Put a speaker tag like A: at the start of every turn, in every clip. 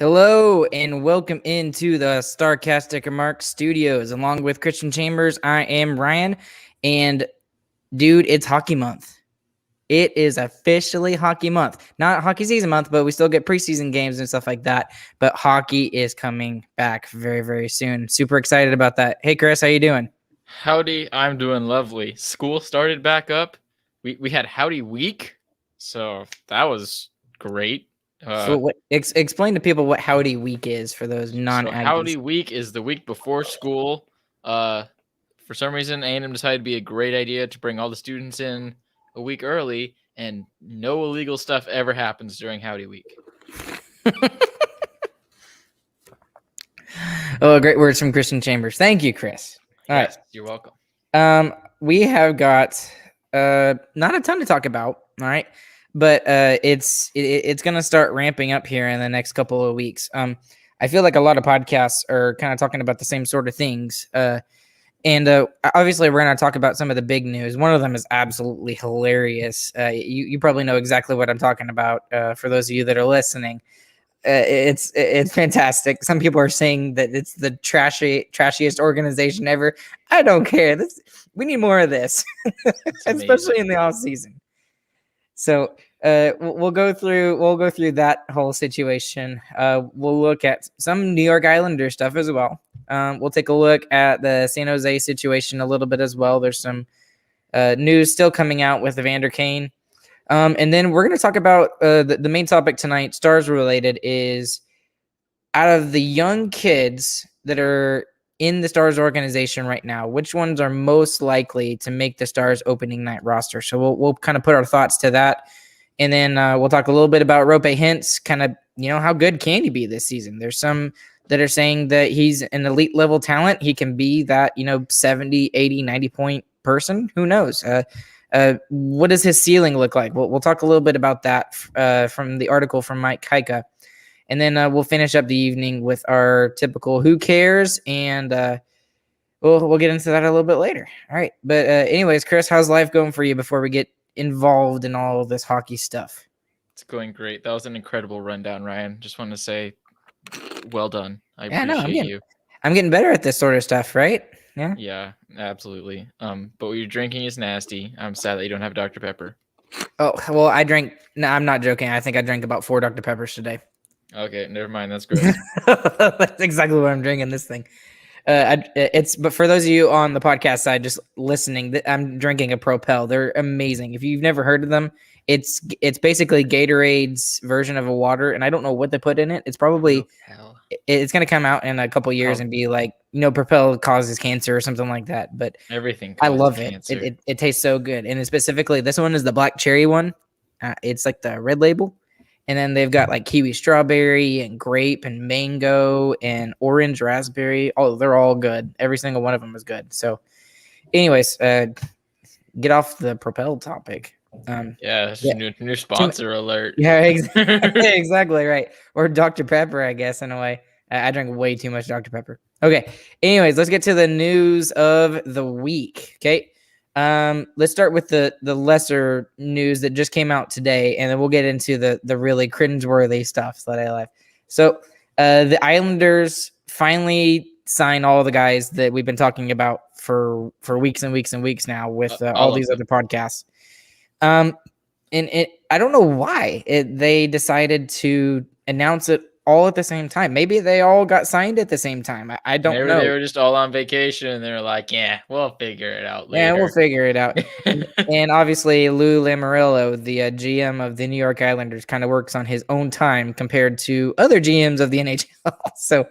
A: Hello and welcome into the Starcast Sticker Mark Studios. Along with Christian Chambers, I am Ryan. And dude, it's hockey month. It is officially hockey month. Not hockey season month, but we still get preseason games and stuff like that. But hockey is coming back very, very soon. Super excited about that. Hey, Chris, how you doing?
B: Howdy, I'm doing lovely. School started back up. We had Howdy Week, so that was great.
A: So explain to people what Howdy Week is for those
B: So
A: non-Aggies.
B: Howdy Week is the week before school. For some reason, A&M decided to be a great idea to bring all the students in a week early, and no illegal stuff ever happens during Howdy Week.
A: Oh, great words from Christian Chambers. Thank you, Chris. All
B: Yes,
A: right.
B: you're welcome.
A: We have got not a ton to talk about, all right, but it's gonna start ramping up here in the next couple of weeks. I feel like a lot of podcasts are kind of talking about the same sort of things. And obviously, we're going to talk about some of the big news. One of them is absolutely hilarious. You probably know exactly what I'm talking about. For those of you that are listening, it's fantastic. Some people are saying that it's the trashiest organization ever. I don't care. We need more of this, especially in the off season. So we'll go through that whole situation. We'll look at some New York Islander stuff as well. We'll take a look at the San Jose situation a little bit as well. There's some news still coming out with Evander Kane. And then we're going to talk about the main topic tonight, Stars related, is out of the young kids that are in the Stars organization right now, which ones are most likely to make the Stars opening night roster? So we'll kind of put our thoughts to that. And then we'll talk a little bit about Rope Hintz, kind of, how good can he be this season? There's some that are saying that he's an elite level talent. He can be that, 70, 80, 90 point person. Who knows? What does his ceiling look like? We'll talk a little bit about that from the article from Mike Kaika. And then we'll finish up the evening with our typical who cares, and we'll get into that a little bit later. All right. But anyways, Chris, how's life going for you before we get involved in all of this hockey stuff?
B: It's going great. That was an incredible rundown, Ryan. Just want to say, well done. I appreciate you.
A: I'm getting better at this sort of stuff, right? Yeah.
B: Yeah, absolutely. But what you're drinking is nasty. I'm sad that you don't have Dr. Pepper.
A: Oh, well, I drank. No, I'm not joking. I think I drank about 4 Dr. Peppers today.
B: Okay, never mind. That's gross.
A: That's exactly what I'm drinking this thing. But for those of you on the podcast side just listening, I'm drinking a Propel. They're amazing. If you've never heard of them, it's basically Gatorade's version of a water, and I don't know what they put in it. It's probably it's going to come out in a couple years and be like, Propel causes cancer or something like that. But
B: everything
A: I love
B: cancer.
A: It tastes so good, and specifically this one is the black cherry one. It's like the red label. And then they've got like kiwi strawberry and grape and mango and orange raspberry. Oh, they're all good. Every single one of them is good. So anyways, get off the Propel topic.
B: New sponsor alert.
A: Yeah, exactly right. Or Dr. Pepper, I guess, in a way. I drank way too much Dr. Pepper. Okay. Anyways, let's get to the news of the week. Okay. Let's start with the lesser news that just came out today, and then we'll get into the really cringeworthy stuff that I love. So the Islanders finally signed all the guys that we've been talking about for weeks and weeks and weeks now with all these other podcasts. And I don't know why they decided to announce it all at the same time. Maybe they all got signed at the same time. I don't know.
B: They were just all on vacation, and they were like, "Yeah, we'll figure it out later."
A: Yeah, we'll figure it out. And obviously, Lou Lamoriello, the GM of the New York Islanders, kind of works on his own time compared to other GMs of the NHL. So,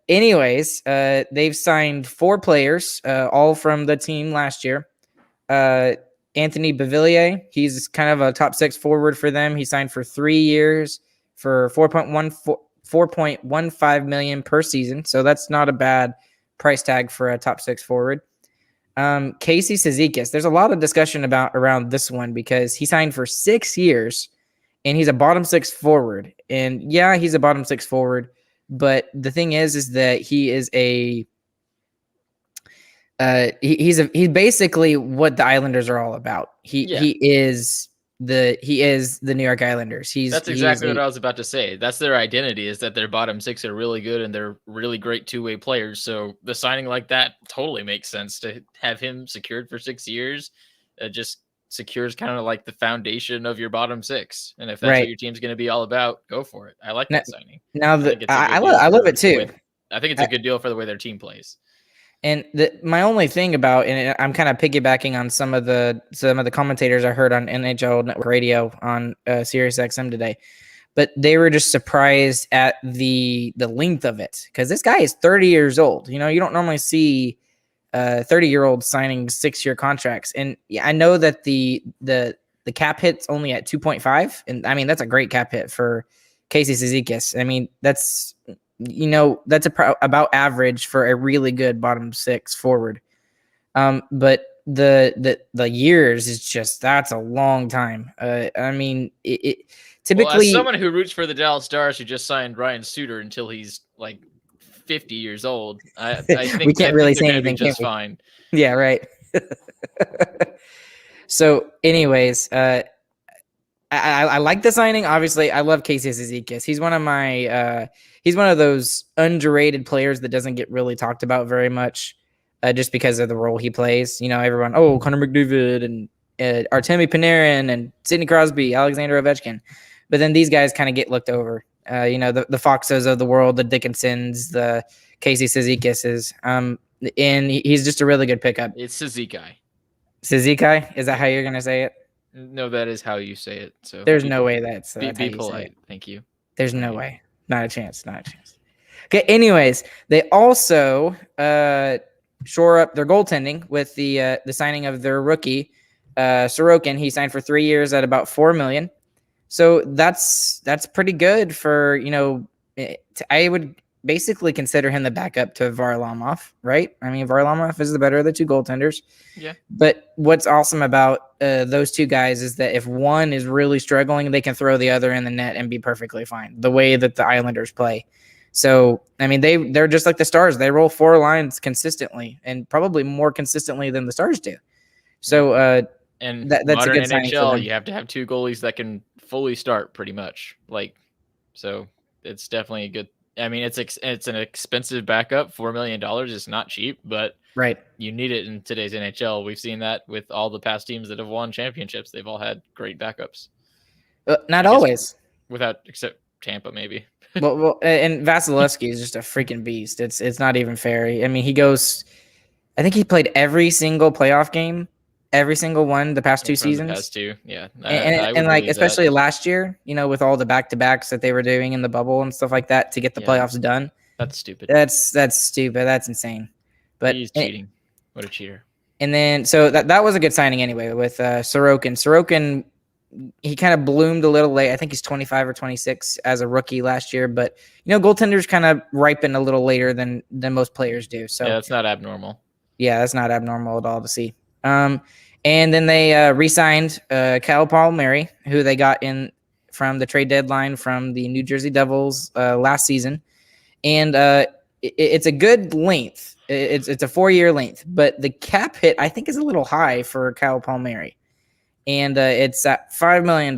A: anyways, they've signed 4 players, all from the team last year. Anthony Beauvillier, he's kind of a top 6 forward for them. He signed for 3 years for $4.15 million per season. So that's not a bad price tag for a top 6 forward. Casey Cizikas, there's a lot of discussion around this one because he signed for 6 years and he's a bottom 6 forward. And yeah, he's a bottom 6 forward, but the thing is that he is he's basically what the Islanders are all about. He is he is the New York Islanders.
B: That's exactly what I was about to say. That's their identity, is that their bottom six are really good and they're really great two-way players. So the signing like that totally makes sense to have him secured for 6 years. It just secures kind of like the foundation of your bottom six. And if that's what
A: right
B: your team's going to be all about, go for it. I like
A: now.
B: that signing.
A: Now
B: I think
A: the
B: it's a good deal
A: I love
B: for
A: it
B: the
A: too.
B: way, I think it's a good deal for the way their team plays.
A: And my only thing about, and I'm kind of piggybacking on some of the commentators I heard on NHL Network Radio on Sirius XM today, but they were just surprised at the length of it, because this guy is 30 years old. You don't normally see 30-year-olds signing 6-year contracts, and yeah, I know that the cap hit's only at 2.5, and I mean that's a great cap hit for Casey Cizikas. I mean that's about average for a really good bottom six forward. But the years is just, that's a long time. I mean, it typically.
B: Well, as someone who roots for the Dallas Stars, who just signed Ryan Suter until he's like 50 years old, I think
A: we can't really say
B: they're
A: anything,
B: just
A: can we?
B: fine.
A: Yeah, right. So, anyways, I like the signing. Obviously, I love Casey Cizikas. He's one of my he's one of those underrated players that doesn't get really talked about very much, just because of the role he plays. Everyone, Connor McDavid and Artemi Panarin and Sidney Crosby, Alexander Ovechkin, but then these guys kind of get looked over. The Foxes of the world, the Dickinsons, the Casey Cizikases, and he's just a really good pickup.
B: It's Cizikai.
A: Cizikai, is that how you're gonna say it?
B: No, that is how you say it. So
A: there's no way that's
B: be polite. Thank you.
A: There's no way. Not a chance. Okay. Anyways, they also shore up their goaltending with the signing of their rookie Sorokin. He signed for 3 years at about $4 million. So that's pretty good for I would basically consider him the backup to Varlamov, right? I mean, Varlamov is the better of the two goaltenders.
B: Yeah.
A: But what's awesome about those two guys is that if one is really struggling, they can throw the other in the net and be perfectly fine, the way that the Islanders play. So, I mean, they're just like the Stars. They roll 4 lines consistently, and probably more consistently than the Stars do. So,
B: and
A: that's a good signing for them.
B: You have to have 2 goalies that can fully start pretty much. So it's definitely a good. I mean, it's an expensive backup. $4 million is not cheap, but
A: right,
B: you need it in today's NHL. We've seen that with all the past teams that have won championships. They've all had great backups.
A: Not always,
B: except Tampa, maybe.
A: well, and Vasilevsky is just a freaking beast. It's not even fair. I mean, I think he played every single playoff game. Every single one the past 2 seasons.
B: The past 2, yeah.
A: And like, especially last year, with all the back-to-backs that they were doing in the bubble and stuff like that to get the playoffs done.
B: That's stupid.
A: That's stupid. That's insane. But
B: he's cheating. What a cheater.
A: And then, so that was a good signing anyway with Sorokin. Sorokin, he kind of bloomed a little late. I think he's 25 or 26 as a rookie last year, but goaltenders kind of ripen a little later than most players do. So
B: yeah, that's not abnormal.
A: Yeah, that's not abnormal at all to see. And then they re-signed Kyle Palmieri, who they got in from the trade deadline from the New Jersey Devils last season. And it's a good length. It's a 4-year length, but the cap hit, I think, is a little high for Kyle Palmieri. And it's at $5 million.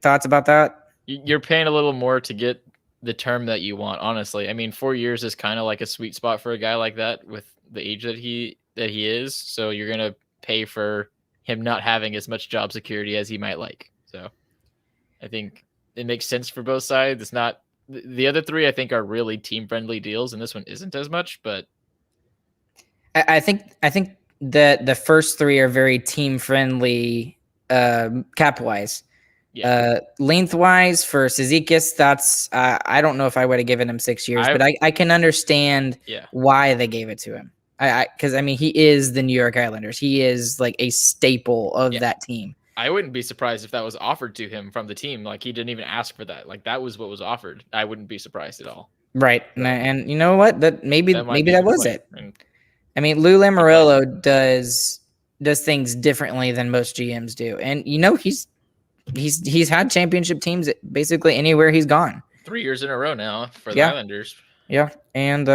A: Thoughts about that?
B: You're paying a little more to get the term that you want, honestly. I mean, 4 years is kind of like a sweet spot for a guy like that with the age that he is. So you're going to pay for him not having as much job security as he might like. So I think it makes sense for both sides. It's not the other 3, I think, are really team friendly deals, and this one isn't as much, but
A: I think that the first 3 are very team friendly cap wise. Yeah. Lengthwise for Cizikas, that's I don't know if I would have given him 6 years, but I can understand why they gave it to him. Because I mean, he is the New York Islanders. He is like a staple of that team.
B: I wouldn't be surprised if that was offered to him from the team. Like, he didn't even ask for that. Like, that was what was offered. I wouldn't be surprised at all.
A: Right, and you know what? That maybe that was it. I mean, Lou Lamoriello does things differently than most GMs do, and he's had championship teams basically anywhere he's gone.
B: 3 years in a row now for the Islanders.
A: Yeah, and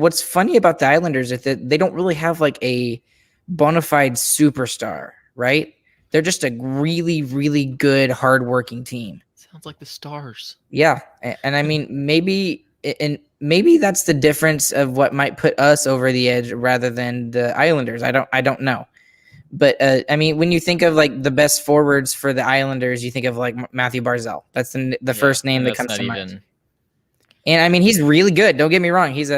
A: what's funny about the Islanders is that they don't really have like a bona fide superstar, right? They're just a really, really good, hardworking team.
B: Sounds like the Stars.
A: Yeah, and I mean maybe that's the difference of what might put us over the edge rather than the Islanders. I don't know. But I mean, when you think of like the best forwards for the Islanders, you think of like Matthew Barzal. That's the first name that comes to mind. And I mean, he's really good. Don't get me wrong. He's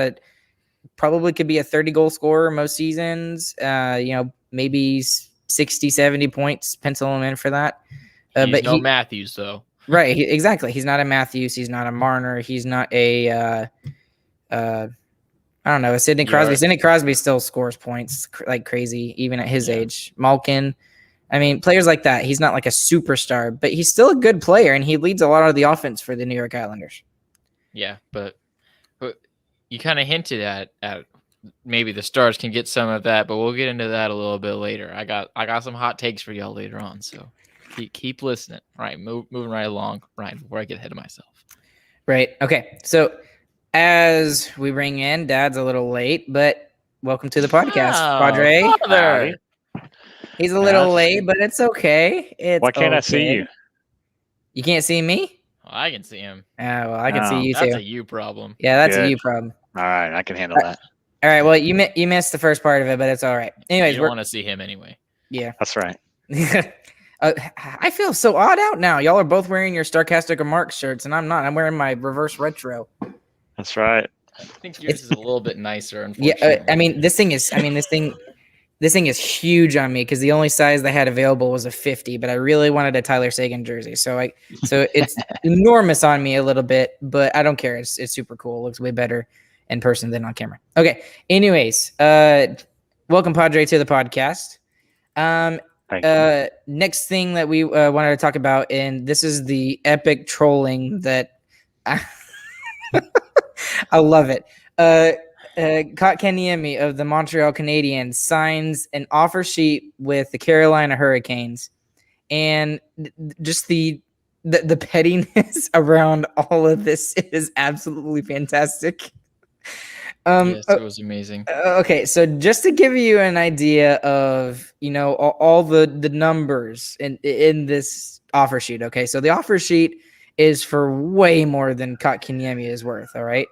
A: probably could be a 30-goal scorer most seasons. Maybe 60, 70 points. Pencil him in for that.
B: But Matthews though.
A: Right. Exactly. He's not a Matthews. He's not a Marner. He's not a I don't know, Sidney Crosby. Right. Sidney Crosby still scores points like crazy, even at his age. Malkin. I mean, players like that. He's not like a superstar, but he's still a good player, and he leads a lot of the offense for the New York Islanders.
B: Yeah, but you kind of hinted at maybe the Stars can get some of that, but we'll get into that a little bit later. I got some hot takes for y'all later on, so keep listening. All right, moving right along, Ryan, before I get ahead of myself.
A: Right. Okay. So as we bring in, Dad's a little late, but welcome to the podcast, Padre.
B: Father.
A: He's a little late, but it's okay.
C: Why can't I see you?
A: You can't see me?
B: Well, I can see him.
A: Well, I can see you too.
B: That's a you problem.
A: Yeah, that's a you problem.
C: All right, I can handle that.
A: All right. Well, you missed the first part of it, but it's all right. Anyways,
B: you want to see him anyway.
A: Yeah,
C: that's right.
A: I feel so odd out now. Y'all are both wearing your Sarcastic Remarks shirts, and I'm not. I'm wearing my Reverse Retro.
C: That's right.
B: I think yours is a little bit nicer. Unfortunately.
A: Yeah, I mean, this thing is huge on me because the only size they had available was a 50, but I really wanted a Tyler Seguin jersey, so it's enormous on me a little bit, but I don't care. It's super cool. It looks way better in person than on camera. Okay. Anyways, welcome Padre to the podcast. Next thing that we wanted to talk about, and this is the epic trolling that I love it. Kotkaniemi of the Montreal Canadiens signs an offer sheet with the Carolina Hurricanes, and just the pettiness around all of this is absolutely fantastic.
B: Yes, it was amazing.
A: Okay, so just to give you an idea of all the numbers in this offer sheet. Okay, so the offer sheet is for way more than Kotkaniemi is worth. All right.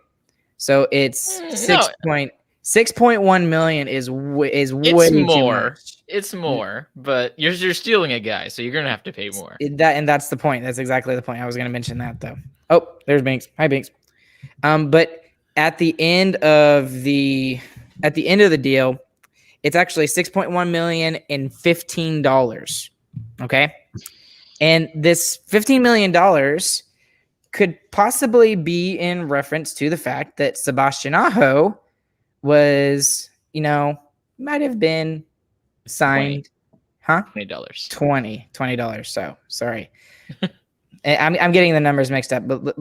A: So it's 6.1 million is way
B: more.
A: Too much.
B: It's more, but you're stealing a guy, so you're gonna have to pay more.
A: That's the point. That's exactly the point. I was gonna mention that though. Oh, there's Binks. Hi, Binks. But at the end of the deal, it's actually 6.1 million and $15. Okay, and this $15 million could possibly be in reference to the fact that Sebastian Aho was, might have been signed, $20. So sorry, I'm getting the numbers mixed up. But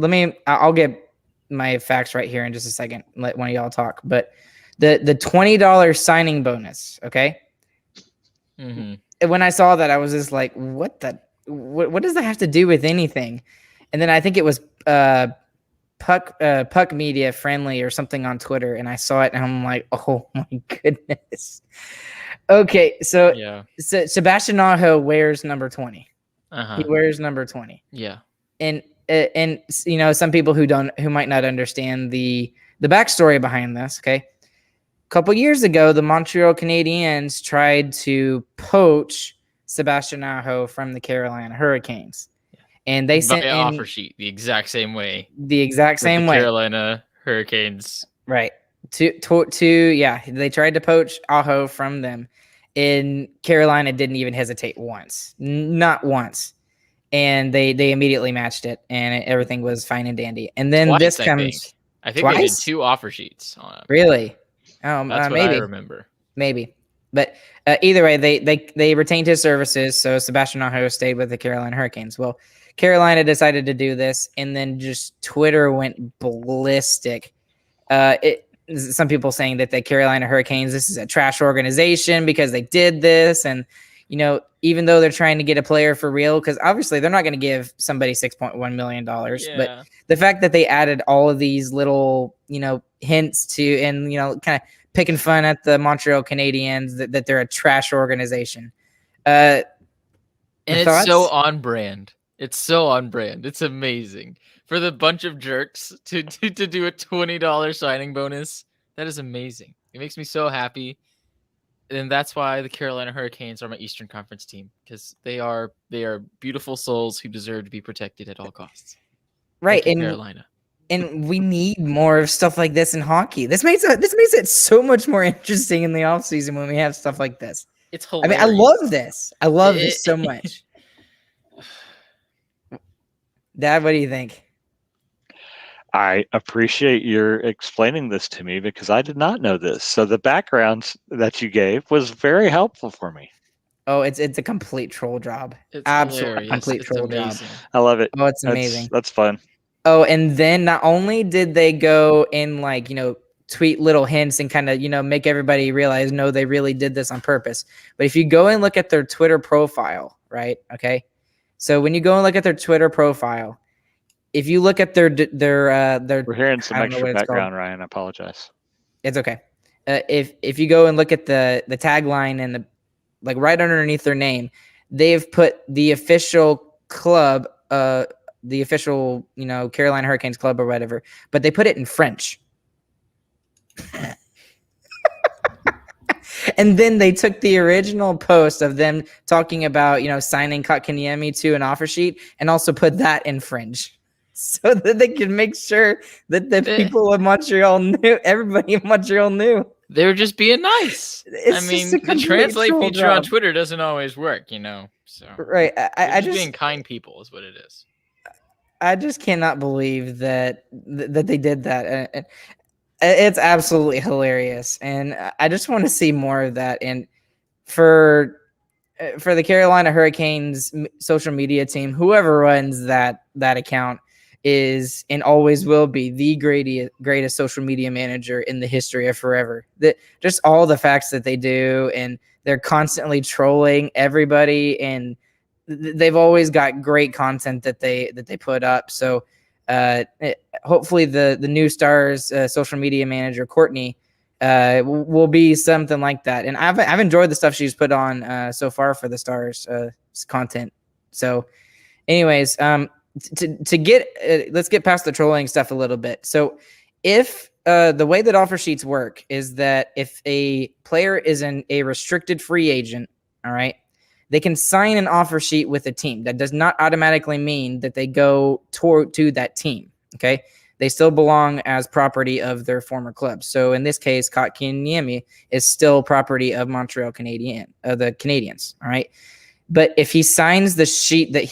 A: I'll get my facts right here in just a second. Let one of y'all talk. But the $20 signing bonus, okay. Mm-hmm. When I saw that, I was just like, what does that have to do with anything? And then I think it was Puck Media Friendly or something on Twitter, and I saw it and I'm like, oh my goodness. Okay, so Sebastian Aho wears number 20. He wears number 20.
B: Yeah,
A: and some people who might not understand the backstory behind this. Okay, a couple years ago, the Montreal Canadiens tried to poach Sebastian Aho from the Carolina Hurricanes. And they sent an
B: offer sheet the exact same way.
A: Carolina
B: Hurricanes.
A: Right. They tried to poach Aho from them. And Carolina didn't even hesitate once. Not once. And they immediately matched it, and everything was fine and dandy. And then
B: twice,
A: this comes.
B: I think they did 2 offer sheets on it.
A: Really?
B: That's what
A: maybe.
B: I remember.
A: Maybe. But either way, they retained his services, so Sebastian Aho stayed with the Carolina Hurricanes. Well, Carolina decided to do this, and then just Twitter went ballistic. Some people saying that the Carolina Hurricanes, this is a trash organization because they did this, and even though they're trying to get a player for real, because obviously they're not going to give somebody $6.1 million, but the fact that they added all of these little hints to and kind of picking fun at the Montreal Canadiens that they're a trash organization. And
B: it's so on brand. It's so on brand. It's amazing for the bunch of jerks to do a $20 signing bonus. That is amazing. It makes me so happy. And that's why the Carolina Hurricanes are my Eastern Conference team, because they are beautiful souls who deserve to be protected at all costs.
A: Right,
B: Thank you, Carolina.
A: And we need more of stuff like this in hockey. This makes it so much more interesting in the offseason when we have stuff like this.
B: It's hilarious.
A: I mean, I love this. I love this so much. Dad, what do you think?
C: I appreciate your explaining this to me because I did not know this. So the background that you gave was very helpful for me.
A: Oh, it's a complete troll job.
B: It's
A: absolutely
B: hilarious.
A: Complete
B: It's
A: troll
B: amazing.
A: job.
C: I love it.
A: Oh, it's amazing.
C: That's fun.
A: Oh, and then not only did they go and tweet little hints and kind of make everybody realize no, they really did this on purpose. But if you go and look at their Twitter profile, right? Okay, so when you go and look at their Twitter profile, if you look at their
C: we're hearing some extra background, Ryan. I apologize.
A: It's okay. If you go and look at the tagline and right underneath their name, they've put the official club, the official Carolina Hurricanes club or whatever, but they put it in French. And then they took the original post of them talking about signing Kotkaniemi to an offer sheet and also put that in French, so that they could make sure that the people of Montreal knew, everybody in Montreal knew.
B: They were just being nice. I mean, the translate feature on Twitter doesn't always work, So
A: right, I just
B: being kind people is what it is.
A: I just cannot believe that they did that. It's absolutely hilarious, and I just want to see more of that. And for the Carolina Hurricanes social media team, whoever runs that account is and always will be the greatest social media manager in the history of forever. That just all the facts that they do, and they're constantly trolling everybody, and they've always got great content that they put up. So hopefully the new Stars social media manager Courtney will be something like that. And I've enjoyed the stuff she's put on so far for the Stars content. So anyways, to get let's get past the trolling stuff a little bit. So if the way that offer sheets work is that if a player is a restricted free agent, all right, they can sign an offer sheet with a team. That does not automatically mean that they go to that team. Okay, they still belong as property of their former club. So in this case, Kotkaniemi is still property of Montreal the Canadiens. All right, but if he signs the sheet that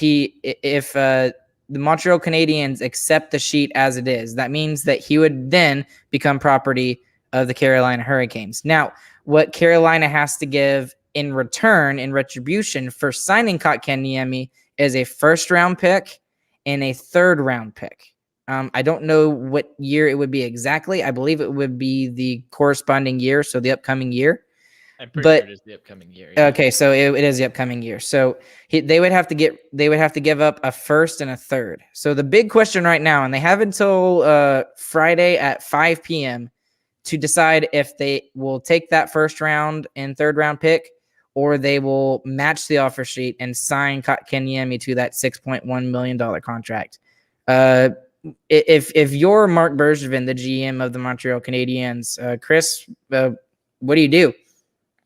A: if the Montreal Canadiens accept the sheet as it is, that means that he would then become property of the Carolina Hurricanes. Now, what Carolina has to give in return, in retribution for signing Kotkaniemi, is a first-round pick and a third-round pick. I don't know what year it would be exactly. I believe it would be the corresponding year, so the upcoming year.
B: I'm pretty sure it is the upcoming year.
A: Yeah. Okay, so it is the upcoming year. So they would have to give up a first and a third. So the big question right now, and they have until Friday at 5 p.m. to decide if they will take that first round and third round pick, or they will match the offer sheet and sign Kotkaniemi to that $6.1 million contract. If you're Mark Bergevin, the GM of the Montreal Canadiens, Chris, what do you do?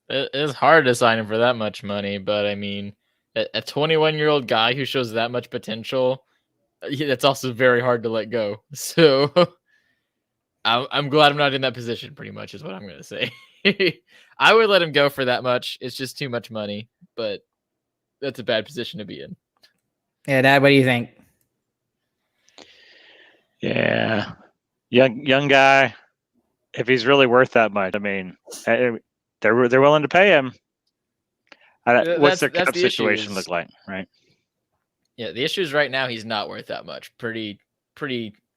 B: It's hard to sign him for that much money, but I mean, a 21-year-old guy who shows that much potential, that's also very hard to let go. So I'm glad I'm not in that position, pretty much is what I'm going to say. I would let him go for that much. It's just too much money, but that's a bad position to be in.
A: Yeah, Dad, what do you think?
C: Yeah, young guy. If he's really worth that much, I mean, they're willing to pay him. What's their cap situation look like, right?
B: Yeah, the issue is right now he's not worth that much. Pretty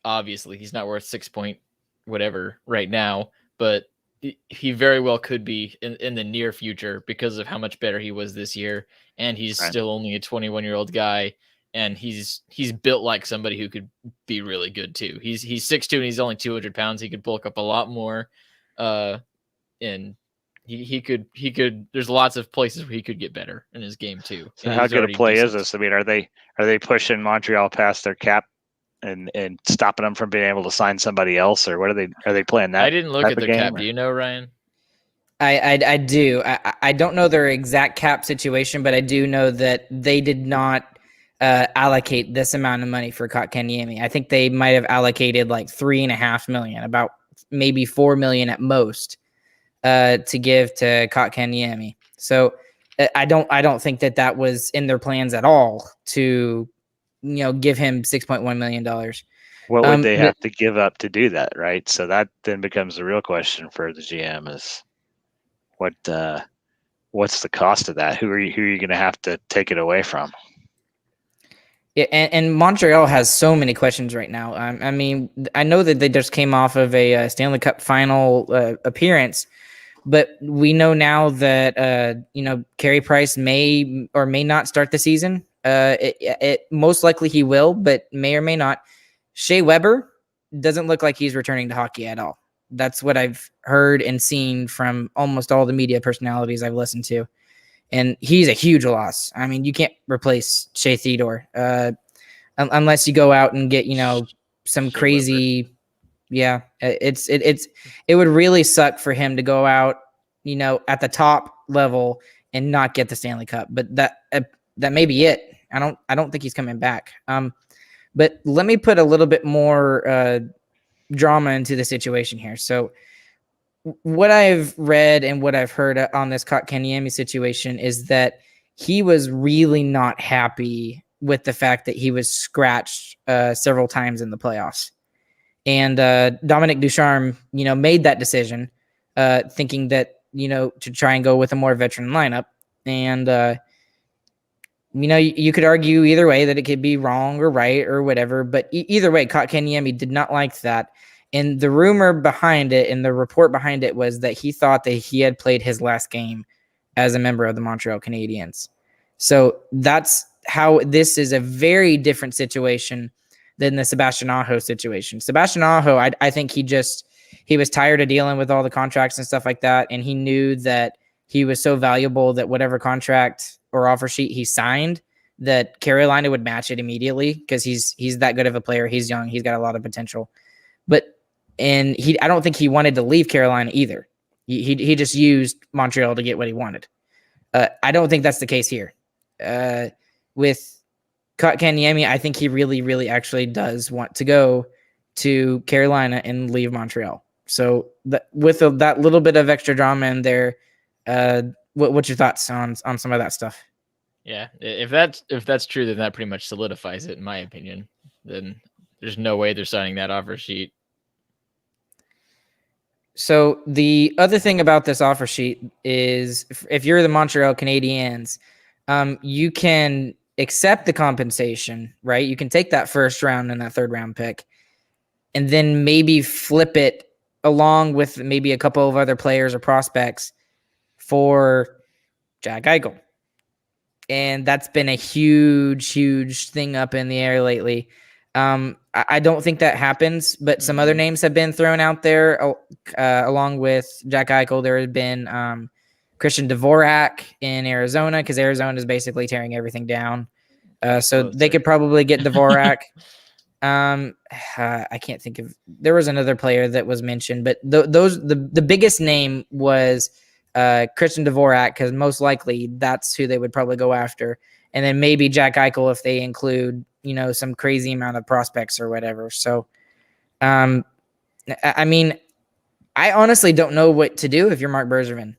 B: obviously, he's not worth 6 point whatever right now, but he very well could be in the near future because of how much better he was this year, and he's still only a 21-year-old guy, and he's built like somebody who could be really good too. He's 6'2" and he's only 200 pounds. He could bulk up a lot more. and he could there's lots of places where he could get better in his game too.
C: So how good a play is this? I mean, are they pushing Montreal past their cap and stopping them from being able to sign somebody else, or what are they playing that?
B: I didn't look at their cap. Do you know, Ryan?
A: I do. I don't know their exact cap situation, but I do know that they did not allocate this amount of money for Kotkaniemi. I think they might have allocated like $3.5 million, about maybe $4 million at most, to give to Kotkaniemi. So I don't think that was in their plans at all to, give him $6.1 million.
C: What would they have to give up to do that, right? So that then becomes the real question for the GM is what's the cost of that? Who are you going to have to take it away from?
A: Yeah, and Montreal has so many questions right now. I mean, I know that they just came off of a Stanley Cup final appearance, but we know now that Carey Price may or may not start the season. It most likely he will, but may or may not. Shea Weber doesn't look like he's returning to hockey at all. That's what I've heard and seen from almost all the media personalities I've listened to. And he's a huge loss. I mean, you can't replace Shea Theodore unless you go out and get, some
B: Shea
A: crazy. Weber. Yeah, it would really suck for him to go out, at the top level and not get the Stanley Cup. But that may be it. I don't think he's coming back. But let me put a little bit more drama into the situation here. So what I've read and what I've heard on this Kotkaniemi situation is that he was really not happy with the fact that he was scratched several times in the playoffs. And Dominic Ducharme, made that decision, thinking that, to try and go with a more veteran lineup. And, you could argue either way that it could be wrong or right or whatever. But either way, Kotkaniemi did not like that. And the rumor behind it and the report behind it was that he thought that he had played his last game as a member of the Montreal Canadiens. So that's how this is a very different situation than the Sebastian Aho situation. Sebastian Aho, I think he was tired of dealing with all the contracts and stuff like that. And he knew that he was so valuable that whatever contract or offer sheet he signed, that Carolina would match it immediately because he's that good of a player. He's young. He's got a lot of potential. I don't think he wanted to leave Carolina either. He just used Montreal to get what he wanted. I don't think that's the case here. With Kotkaniemi, I think he really, really actually does want to go to Carolina and leave Montreal. So with that little bit of extra drama in there, what's your thoughts on some of that stuff?
B: Yeah, if that's true, then that pretty much solidifies it, in my opinion. Then there's no way they're signing that offer sheet.
A: So the other thing about this offer sheet is if you're the Montreal Canadiens, you can accept the compensation, right? You can take that first round and that third round pick and then maybe flip it along with maybe a couple of other players or prospects for Jack Eichel. And that's been a huge, huge thing up in the air lately. I don't think that happens, but some other names have been thrown out there along with Jack Eichel. There has been Christian Dvorak in Arizona because Arizona is basically tearing everything down. So they could probably get Dvorak. I can't think of. There was another player that was mentioned, but the biggest name was Christian Dvorak because most likely that's who they would probably go after, and then maybe Jack Eichel if they include some crazy amount of prospects or whatever. So, I mean, I honestly don't know what to do if you're Mark Bergevin,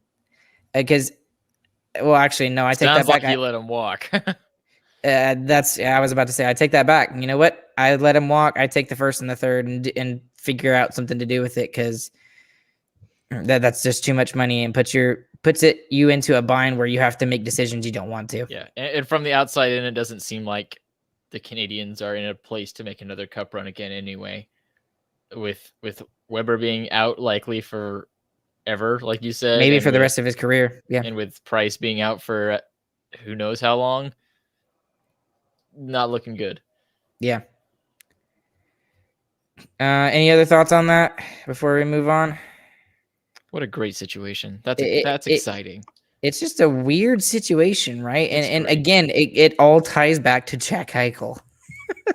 A: because, well, actually, no, I take that back.
B: Sounds like you let him walk.
A: I was about to say I take that back. You know what? I let him walk. I take the first and the third and figure out something to do with it because that's just too much money and puts you into a bind where you have to make decisions you don't want to.
B: Yeah, and from the outside in, it doesn't seem like the Canadiens are in a place to make another cup run again anyway. With Weber being out likely for ever, like you said,
A: maybe for the rest of his career. Yeah,
B: and with Price being out for who knows how long. Not looking good.
A: Yeah. Any other thoughts on that before we move on?
B: What a great situation. That's exciting.
A: It's just a weird situation, right? And again, it all ties back to Jack Eichel.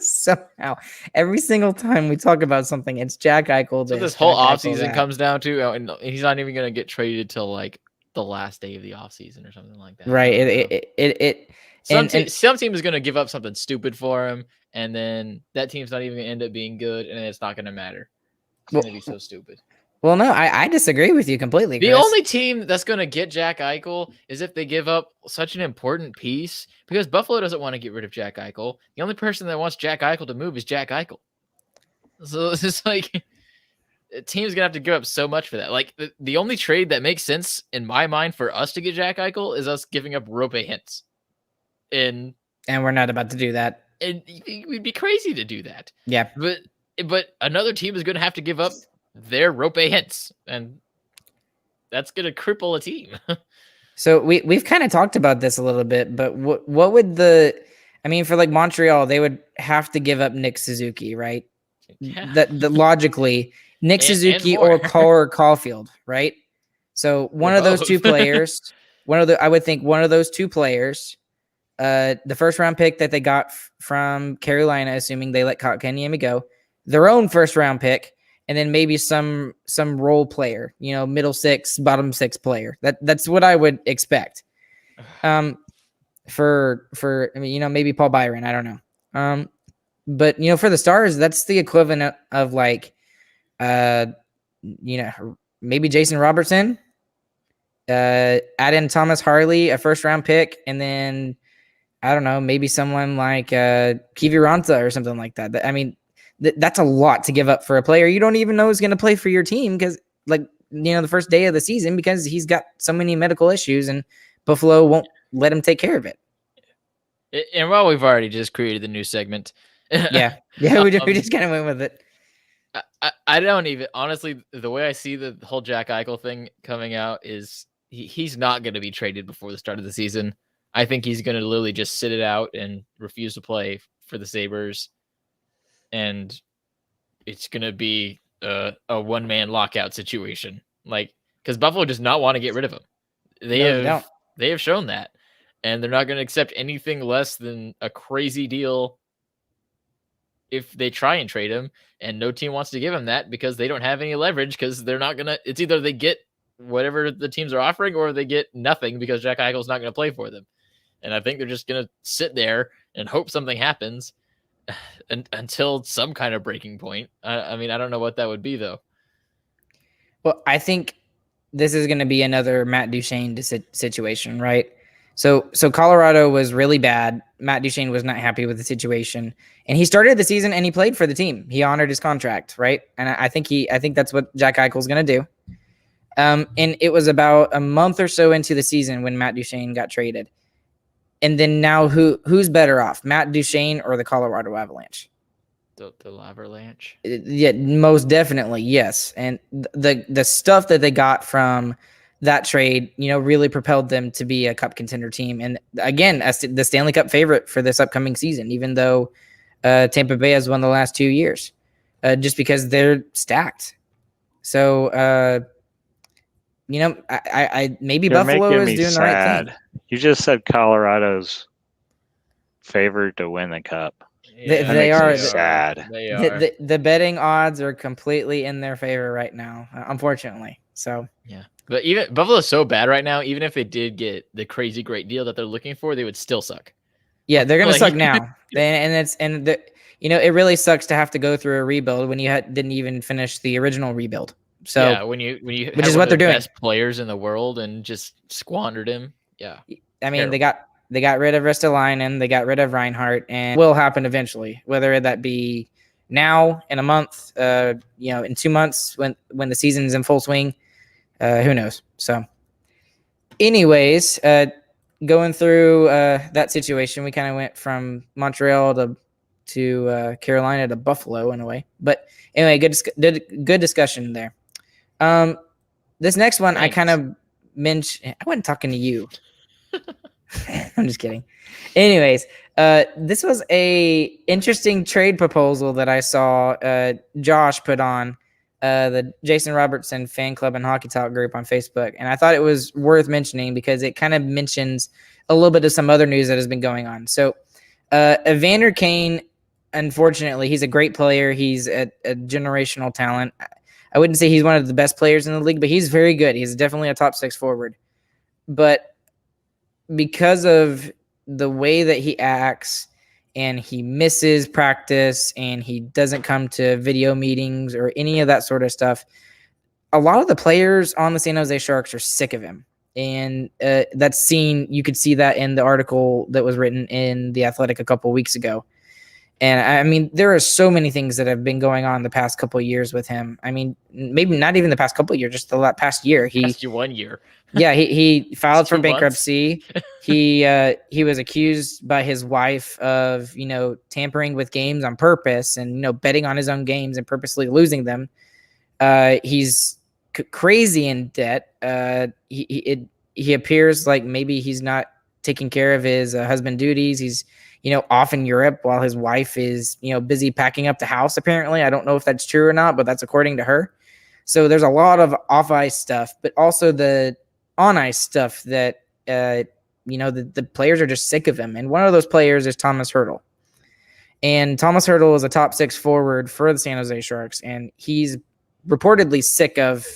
A: Somehow, every single time we talk about something, it's Jack Eichel.
B: So this whole offseason comes down to, and he's not even going to get traded till like the last day of the offseason or something like that.
A: Right.
B: Some team is going to give up something stupid for him, and then that team's not even going to end up being good, and it's not going to matter. It's going to be so stupid.
A: Well, no, I disagree with you completely, Chris.
B: The only team that's going to get Jack Eichel is if they give up such an important piece, because Buffalo doesn't want to get rid of Jack Eichel. The only person that wants Jack Eichel to move is Jack Eichel. So it's just like a team's going to have to give up so much for that. Like the only trade that makes sense in my mind for us to get Jack Eichel is us giving up Rope Hintz. And
A: we're not about to do that.
B: And we'd be crazy to do that.
A: Yeah.
B: But another team is going to have to give up their Rope Hintz, and that's going to cripple a team.
A: So we've kind of talked about this a little bit, but what would for like Montreal, they would have to give up Nick Suzuki, right?
B: Yeah.
A: That logically Nick Suzuki or Caulfield, right? So one of those two players, I would think one of those two players, the first round pick that they got from Carolina, assuming they let Kotkaniemi go, their own first round pick, and then maybe some role player, middle six, bottom six player. That's what I would expect. For maybe Paul Byron, I don't know. But for the Stars, that's the equivalent of like, maybe Jason Robertson, add in Thomas Harley, a first round pick, and then I don't know, maybe someone like Kivi Ranta or something like that. I mean, that's a lot to give up for a player you don't even know is going to play for your team because, the first day of the season, because he's got so many medical issues and Buffalo won't let him take care of it.
B: And while we've already just created the new segment.
A: Yeah, we just kind of went with it.
B: I don't even, honestly, the way I see the whole Jack Eichel thing coming out is he's not going to be traded before the start of the season. I think he's going to literally just sit it out and refuse to play for the Sabres. And it's going to be a one-man lockout situation. Because Buffalo does not want to get rid of him. They have shown that. And they're not going to accept anything less than a crazy deal if they try and trade him. And no team wants to give him that because they don't have any leverage, because they're not going to – it's either they get whatever the teams are offering or they get nothing because Jack Eichel's not going to play for them. And I think they're just going to sit there and hope something happens until some kind of breaking point. I don't know what that would be, though.
A: Well, I think this is going to be another Matt Duchene situation, right? So Colorado was really bad. Matt Duchene was not happy with the situation, and he started the season and he played for the team. He honored his contract, right? And I think that's what Jack Eichel's going to do. And it was about a month or so into the season when Matt Duchene got traded. And then now who's better off, Matt Duchene or the Colorado Avalanche?
B: The Avalanche?
A: Yeah, most definitely, yes. And the stuff that they got from that trade, really propelled them to be a cup contender team. And again, as the Stanley Cup favorite for this upcoming season, even though Tampa Bay has won the last 2 years, just because they're stacked. So, I maybe
C: You're
A: Buffalo is doing the right thing.
C: You just said Colorado's favored to win the cup.
A: Yeah, they are
C: sad.
B: They are.
A: The betting odds are completely in their favor right now, unfortunately. So
B: yeah, but even Buffalo's so bad right now. Even if they did get the crazy great deal that they're looking for, they would still suck.
A: Yeah, they're gonna suck now. It really sucks to have to go through a rebuild when you didn't even finish the original rebuild. So
B: yeah, when you
A: which is what they're doing,
B: best players in the world and just squandered him. Yeah,
A: I mean they got rid of Ristolainen, they got rid of Reinhart, and it will happen eventually. Whether that be now, in a month, in 2 months when the season's in full swing, who knows? So, anyways, going through that situation, we kind of went from Montreal to Carolina to Buffalo in a way. But anyway, good discussion there. This next one,
B: Thanks.
A: I kind of mentioned. I wasn't talking to you. I'm just kidding. Anyways, this was a interesting trade proposal that I saw Josh put on the Jason Robertson fan club and hockey talk group on Facebook, and I thought it was worth mentioning because it kind of mentions a little bit of some other news that has been going on. So, Evander Kane, unfortunately, he's a great player. He's a generational talent. I wouldn't say he's one of the best players in the league, but he's very good. He's definitely a top 6 forward. But because of the way that he acts, and he misses practice, and he doesn't come to video meetings or any of that sort of stuff, a lot of the players on the San Jose Sharks are sick of him. And you could see that in the article that was written in The Athletic a couple weeks ago. And I mean, there are so many things that have been going on the past couple of years with him. I mean, maybe not even the past couple of years, just the past year.
B: Past 1 year.
A: Yeah, he filed for bankruptcy. He was accused by his wife of, tampering with games on purpose and, betting on his own games and purposely losing them. He's crazy in debt. He appears like maybe he's not taking care of his husband duties. He's, off in Europe while his wife is, busy packing up the house, apparently. I don't know if that's true or not, but that's according to her. So there's a lot of off-ice stuff, but also the on-ice stuff that, the players are just sick of him. And one of those players is Thomas Hertl. And Thomas Hertl is a top 6 forward for the San Jose Sharks, and he's reportedly sick of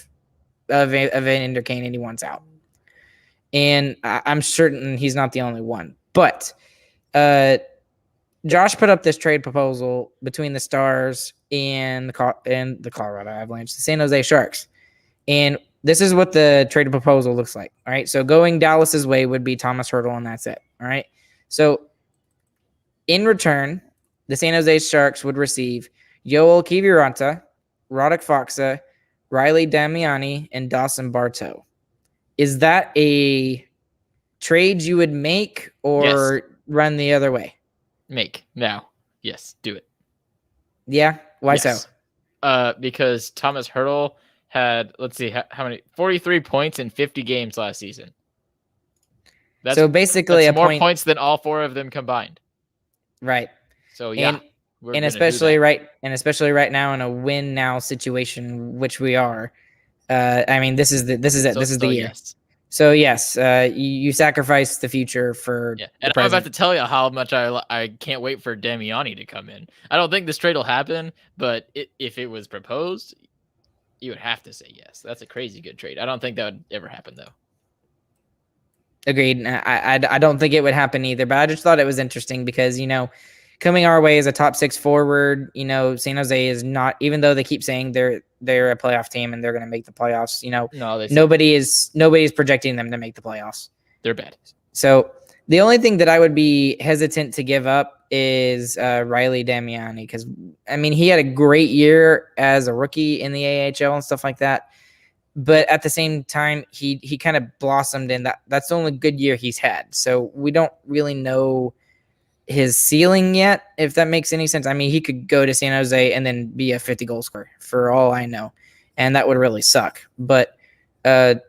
A: Evander Kane, and he wants out. And I'm certain he's not the only one. But Josh put up this trade proposal between the Stars and the Colorado Avalanche, the San Jose Sharks. And this is what the trade proposal looks like. All right. So going Dallas's way would be Thomas Hertl, and that's it. All right. So in return, the San Jose Sharks would receive Yoel Kiviranta, Radek Faksa, Riley Damiani, and Dawson Bartow. Is that a trade you would make or run the other way?
B: Make now. Yes, do it.
A: Yeah? Why so?
B: Because Thomas Hertl had, let's see, how many? 43 points in 50 games last season.
A: So basically
B: that's more points than all 4 of them combined.
A: Right.
B: So yeah.
A: And especially right now in a win now situation, which we are. I mean, this is it. This is the year. Yes. So yes, you sacrifice the future for.
B: Yeah, and I'm about to tell you how much I can't wait for Damiani to come in. I don't think this trade will happen, but if it was proposed, you would have to say yes. That's a crazy good trade. I don't think that would ever happen though.
A: Agreed. I don't think it would happen either, but I just thought it was interesting because coming our way as a top 6 forward, San Jose is not, even though they keep saying they're a playoff team and they're going to make the playoffs,
B: no,
A: nobody's projecting them to make the playoffs.
B: They're bad.
A: So the only thing that I would be hesitant to give up is Riley Damiani, because I mean, he had a great year as a rookie in the AHL and stuff like that. But at the same time, he kind of blossomed in that's the only good year he's had. So we don't really know his ceiling yet, if that makes any sense. I mean, he could go to San Jose and then be a 50-goal scorer for all I know, and that would really suck. But I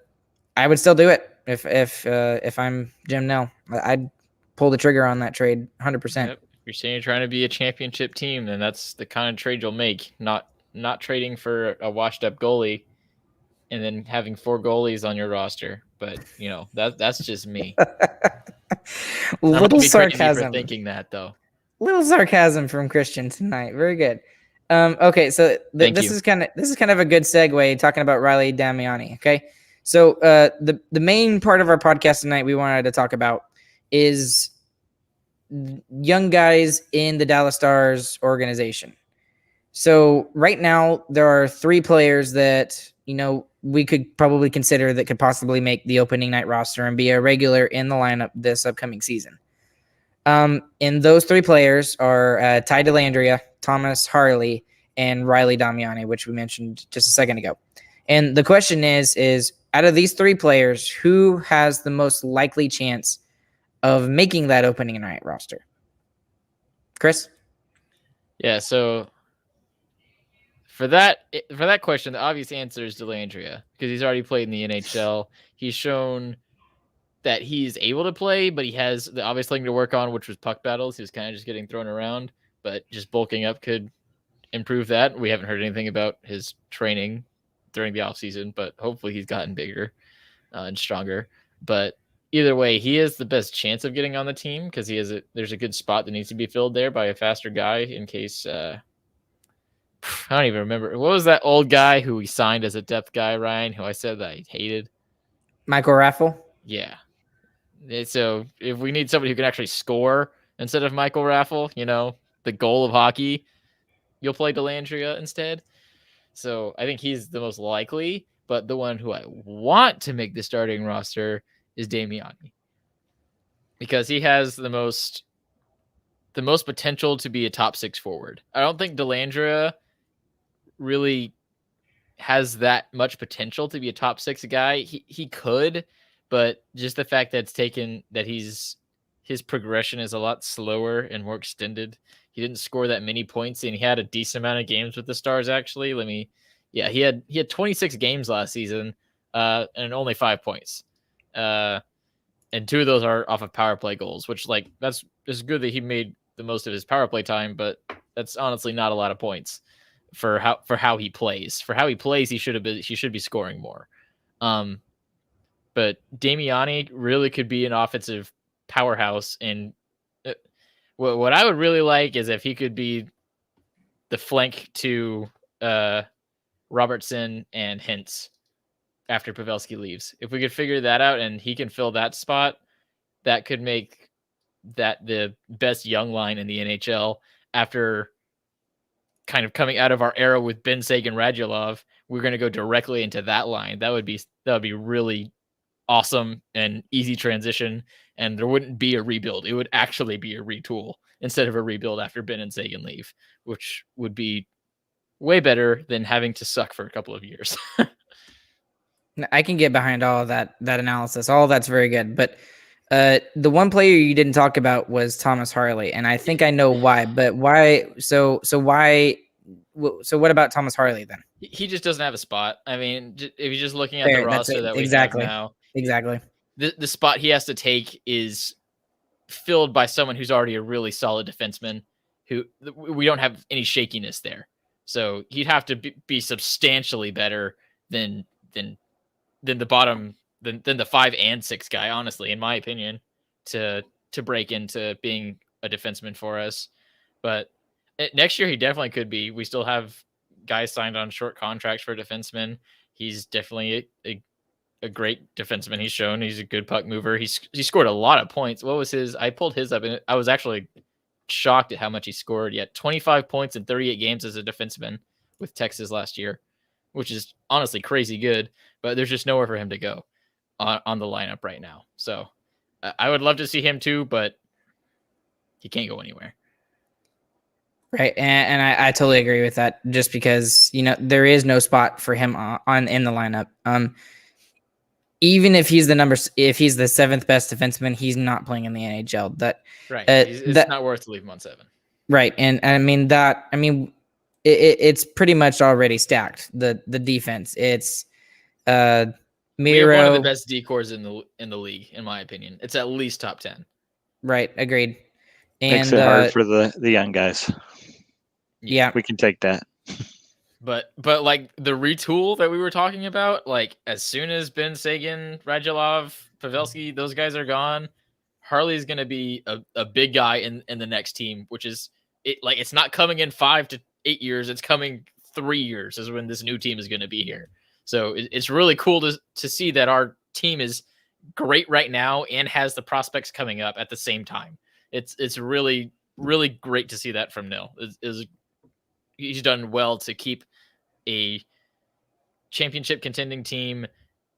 A: would still do it if I'm Jim Nell. I'd pull the trigger on that trade 100%.
B: Yep. If you're saying you're trying to be a championship team, then that's the kind of trade you'll make. Not trading for a washed-up goalie and then having 4 goalies on your roster. But that's just me.
A: Little sarcasm.
B: For thinking that though.
A: Little sarcasm from Christian tonight. Very good. Okay, so this is kind of a good segue talking about Riley Damiani. Okay, so the main part of our podcast tonight we wanted to talk about is young guys in the Dallas Stars organization. So right now there are 3 players that we could probably consider that could possibly make the opening night roster and be a regular in the lineup this upcoming season. And those 3 players are Ty Dellandrea, Thomas Harley, and Riley Damiani, which we mentioned just a second ago. And the question is out of these 3 players, who has the most likely chance of making that opening night roster? Chris?
B: Yeah, so for that question, the obvious answer is Dellandrea, because he's already played in the NHL. He's shown that he's able to play, but he has the obvious thing to work on, which was puck battles. He was kind of just getting thrown around, but just bulking up could improve that. We haven't heard anything about his training during the offseason, but hopefully he's gotten bigger and stronger. But either way, he has the best chance of getting on the team because there's a good spot that needs to be filled there by a faster guy in case I don't even remember. What was that old guy who we signed as a depth guy, Ryan, who I said that I hated?
A: Michael Raffle?
B: Yeah. So if we need somebody who can actually score instead of Michael Raffle, the goal of hockey, you'll play Dellandrea instead. So I think he's the most likely, but the one who I want to make the starting roster is Damiani. Because he has the most potential to be a top 6 forward. I don't think Dellandrea really has that much potential to be a top 6 guy. He could, but just the fact that his progression is a lot slower and more extended. He didn't score that many points, and he had a decent amount of games with the Stars. Actually, he had 26 games last season, and only 5 points, and 2 of those are off of power play goals. Which it's good that he made the most of his power play time, but that's honestly not a lot of points for how he plays. For how he plays, he should be scoring more. But Damiani really could be an offensive powerhouse, and what I would really like is if he could be the flank to Robertson and Hintz after Pavelski leaves. If we could figure that out and he can fill that spot, that could make that the best young line in the NHL after kind of coming out of our era with Ben Sagan, Radulov. We're going to go directly into that line. That would be really awesome and easy transition, and there wouldn't be a rebuild. It would actually be a retool instead of a rebuild after Ben and Sagan leave, which would be way better than having to suck for a couple of years.
A: I can get behind all of that analysis. All of that's very good. But the one player you didn't talk about was Thomas Harley, and I think I know why. But why? So why? So what about Thomas Harley then?
B: He just doesn't have a spot. I mean, if you're just looking at the roster that we have now,
A: exactly,
B: the spot he has to take is filled by someone who's already a really solid defenseman. Who we don't have any shakiness there, so he'd have to be substantially better than the bottom than the 5 and 6 guy. Honestly, in my opinion, to break into being a defenseman for us, but next year he definitely could be. We still have guys signed on short contracts for defensemen. He's definitely a great defenseman. He's shown he's a good puck mover. He scored a lot of points. What was his? I pulled his up, and I was actually shocked at how much he scored. He had 25 points in 38 games as a defenseman with Texas last year, which is honestly crazy good. But there's just nowhere for him to go on the lineup right now. So I would love to see him too, but he can't go anywhere.
A: Right, and I totally agree with that. Just because there is no spot for him in the lineup. Even if he's the 7th best defenseman, he's not playing in the NHL.
B: Right, it's not worth to leave him on 7.
A: Right, and it's pretty much already stacked. The defense, it's Miro.
B: We have one of the best decors in the league, in my opinion. It's at least top 10.
A: Right, agreed.
C: Makes it hard for the young guys.
A: Yeah,
C: we can take that.
B: But like the retool that we were talking about, like as soon as Ben Sagan, Radulov, Pavelski, those guys are gone, Harley's going to be a big guy in the next team, which is it's not coming in 5 to 8 years. It's coming 3 years is when this new team is going to be here. So it's really cool to see that our team is great right now and has the prospects coming up at the same time. It's really, really great to see that from Nil. He's done well to keep a championship contending team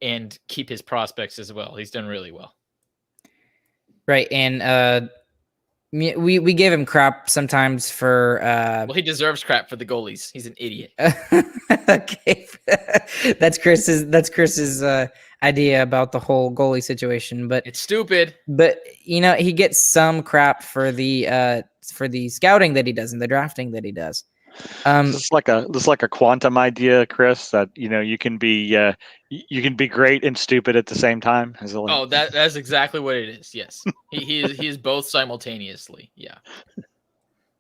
B: and keep his prospects as well. He's done really well. Right.
A: And we gave him crap sometimes for
B: well, he deserves crap for the goalies. He's an idiot.
A: Okay. That's Chris's idea about the whole goalie situation, but
B: it's stupid.
A: But he gets some crap for the scouting that he does and the drafting that he does.
C: This is like a quantum idea, Chris, that you can be great and stupid at the same time.
B: That's exactly what it is. Yes, he is both simultaneously. Yeah.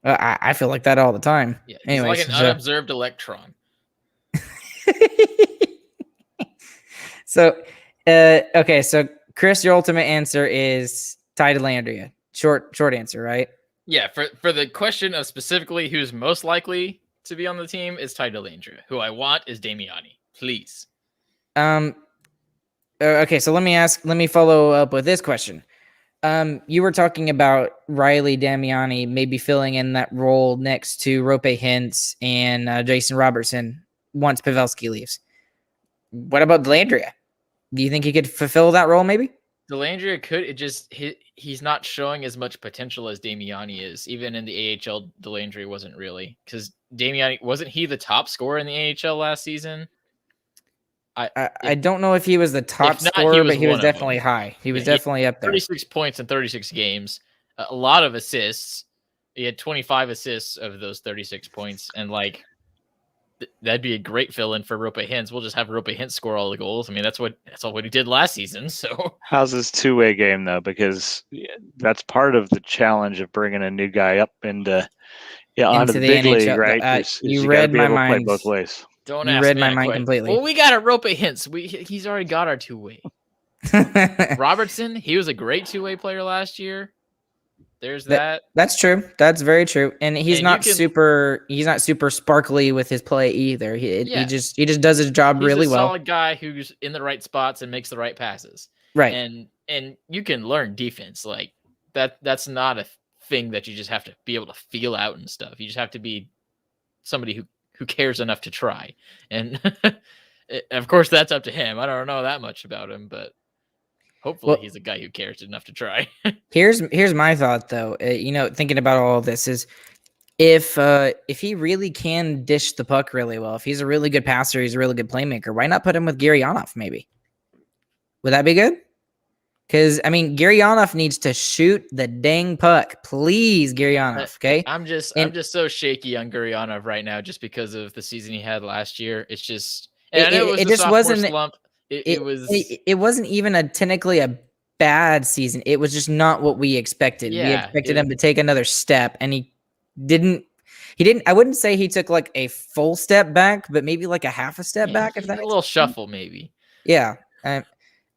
A: I feel like that all the time.
B: Yeah, he's like an unobserved electron.
A: So, okay. So, Chris, your ultimate answer is Ty Dellandrea. Short answer, right?
B: Yeah. For the question of specifically who's most likely to be on the team is Ty Dellandrea. Who I want is Damiani. Please.
A: Okay. So let me follow up with this question. You were talking about Riley Damiani maybe filling in that role next to Rope Hintz and Jason Robertson once Pavelski leaves. What about Dellandrea? Do you think he could fulfill that role maybe?
B: Dellandrea could. It just he's not showing as much potential as Damiani is. Even in the AHL, Dellandrea wasn't really, because Damiani wasn't he the top scorer in the AHL last season?
A: I don't know if he was the top scorer, but he was definitely high. He was definitely up there.
B: 36 points in 36 games, a lot of assists. He had 25 assists of those 36 points, and like that'd be a great fill-in for Rope Hintz. We'll just have Rope Hintz score all the goals. I mean, that's all what he did last season. So
C: how's his two-way game though? Because that's part of the challenge of bringing a new guy up onto the big NHL league, right?
A: You read my mind.
C: Play both ways.
B: Don't ask me my mind completely. Well, we got a Rope Hintz. He's already got our two-way. Robertson, he was a great two-way player last year. There's that.
A: That's true. That's very true. And he's not super sparkly with his play either. He just does his job really well.
B: He's a solid guy who's in the right spots and makes the right passes.
A: Right.
B: And you can learn defense. Like that's not a thing that you just have to be able to feel out and stuff. You just have to be somebody who cares enough to try. And of course that's up to him. I don't know that much about him, but hopefully he's a guy who cares enough to try.
A: Here's my thought though. Thinking about all of this is if he really can dish the puck really well, if he's a really good passer, he's a really good playmaker, why not put him with Gurianov maybe? Would that be good? Because I mean, Gurianov needs to shoot the dang puck, please, Gurianov. Okay,
B: I'm just so shaky on Gurianov right now, just because of the season he had last year. It's just, and I know it just wasn't slump.
A: It wasn't even technically a bad season. It was just not what we expected. We expected him to take another step, and he didn't. I wouldn't say he took like a full step back, but maybe like a half a step back. If that
B: a little shuffle, maybe.
A: Yeah.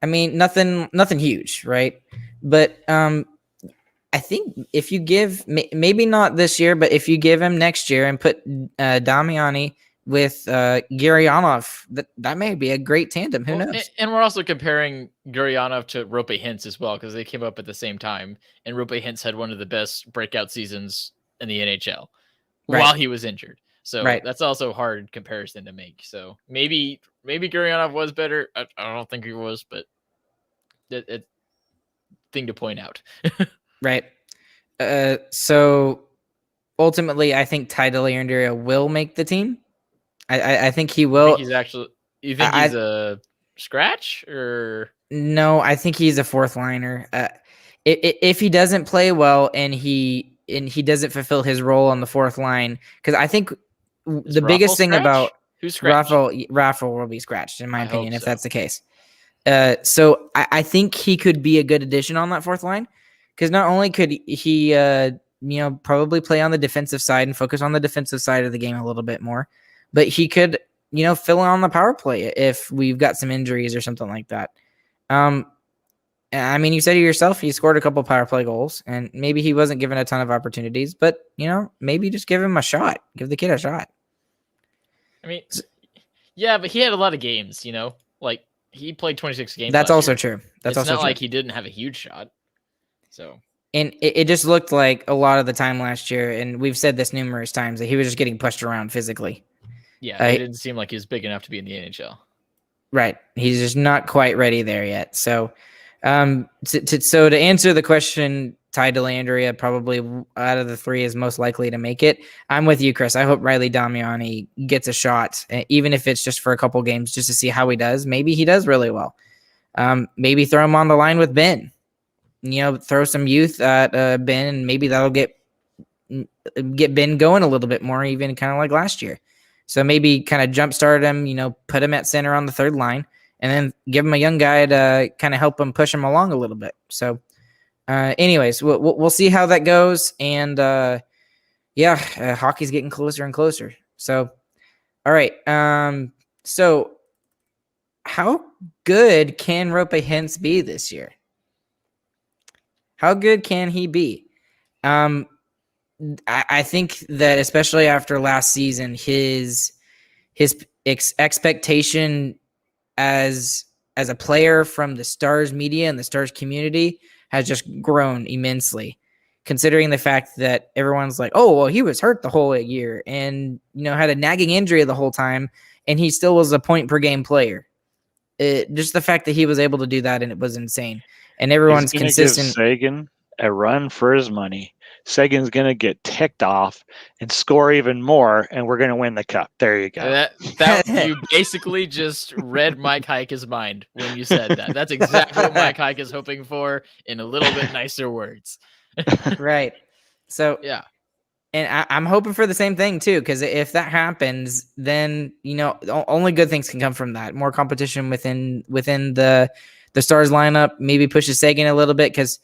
A: I mean, nothing huge, right? But I think if you give, maybe not this year, but if you give him next year and put Damiani with Gurianov, that may be a great tandem. Who knows?
B: And we're also comparing Gurianov to Rope Hintz as well, because they came up at the same time, and Rope Hintz had one of the best breakout seasons in the NHL while he was injured. So that's also a hard comparison to make. So maybe Gurianov was better. I don't think he was, but it thing to point out.
A: Right. So ultimately, I think Ty Dellandrea will make the team. I think he will.
B: You think he's a scratch or
A: no? I think he's a fourth liner. If he doesn't play well and he doesn't fulfill his role on the fourth line, because I think the biggest thing about Raffle will be scratched, in my opinion, if that's the case. So I think he could be a good addition on that fourth line, because not only could he probably play on the defensive side and focus on the defensive side of the game a little bit more, but he could fill in on the power play if we've got some injuries or something like that. I mean, you said it yourself, he scored a couple power play goals, and maybe he wasn't given a ton of opportunities, but maybe just give him a shot. Give the kid a shot.
B: I mean, yeah, but he had a lot of games, like he played 26 games.
A: That's also true. That's also
B: not like he didn't have a huge shot. So,
A: and it just looked like a lot of the time last year, and we've said this numerous times, that he was just getting pushed around physically.
B: Yeah, it didn't seem like he was big enough to be in the NHL.
A: Right. He's just not quite ready there yet. So, to answer the question, Ty Dellandrea probably out of the three is most likely to make it. I'm with you, Chris. I hope Riley Damiani gets a shot, even if it's just for a couple games, just to see how he does. Maybe he does really well. Maybe throw him on the line with Ben. Throw some youth at Ben, and maybe that'll get Ben going a little bit more, even kind of like last year. So maybe kind of jumpstart him, put him at center on the third line, and then give him a young guy to kind of help him push him along a little bit. So anyways, we'll see how that goes. And Yeah, hockey's getting closer and closer. So, all right. So how good can Rope Hintz be this year? How good can he be? I think that especially after last season, his expectation as a player from the Stars media and the Stars community has just grown immensely, considering the fact that everyone's like, oh, well, he was hurt the whole year and, had a nagging injury the whole time, and he still was a point per game player. Just the fact that he was able to do that, and it was insane. And everyone's consistent.
C: Give Sagan a run for his money. Sagan's going to get ticked off and score even more, and we're going to win the cup. There you go.
B: That you basically just read Mike Heike's mind when you said that. That's exactly what Mike Heike is hoping for in a little bit nicer words.
A: Right. So, yeah. And I'm hoping for the same thing, too, because if that happens, then, only good things can come from that. More competition within the Stars lineup, maybe pushes Sagan a little bit because,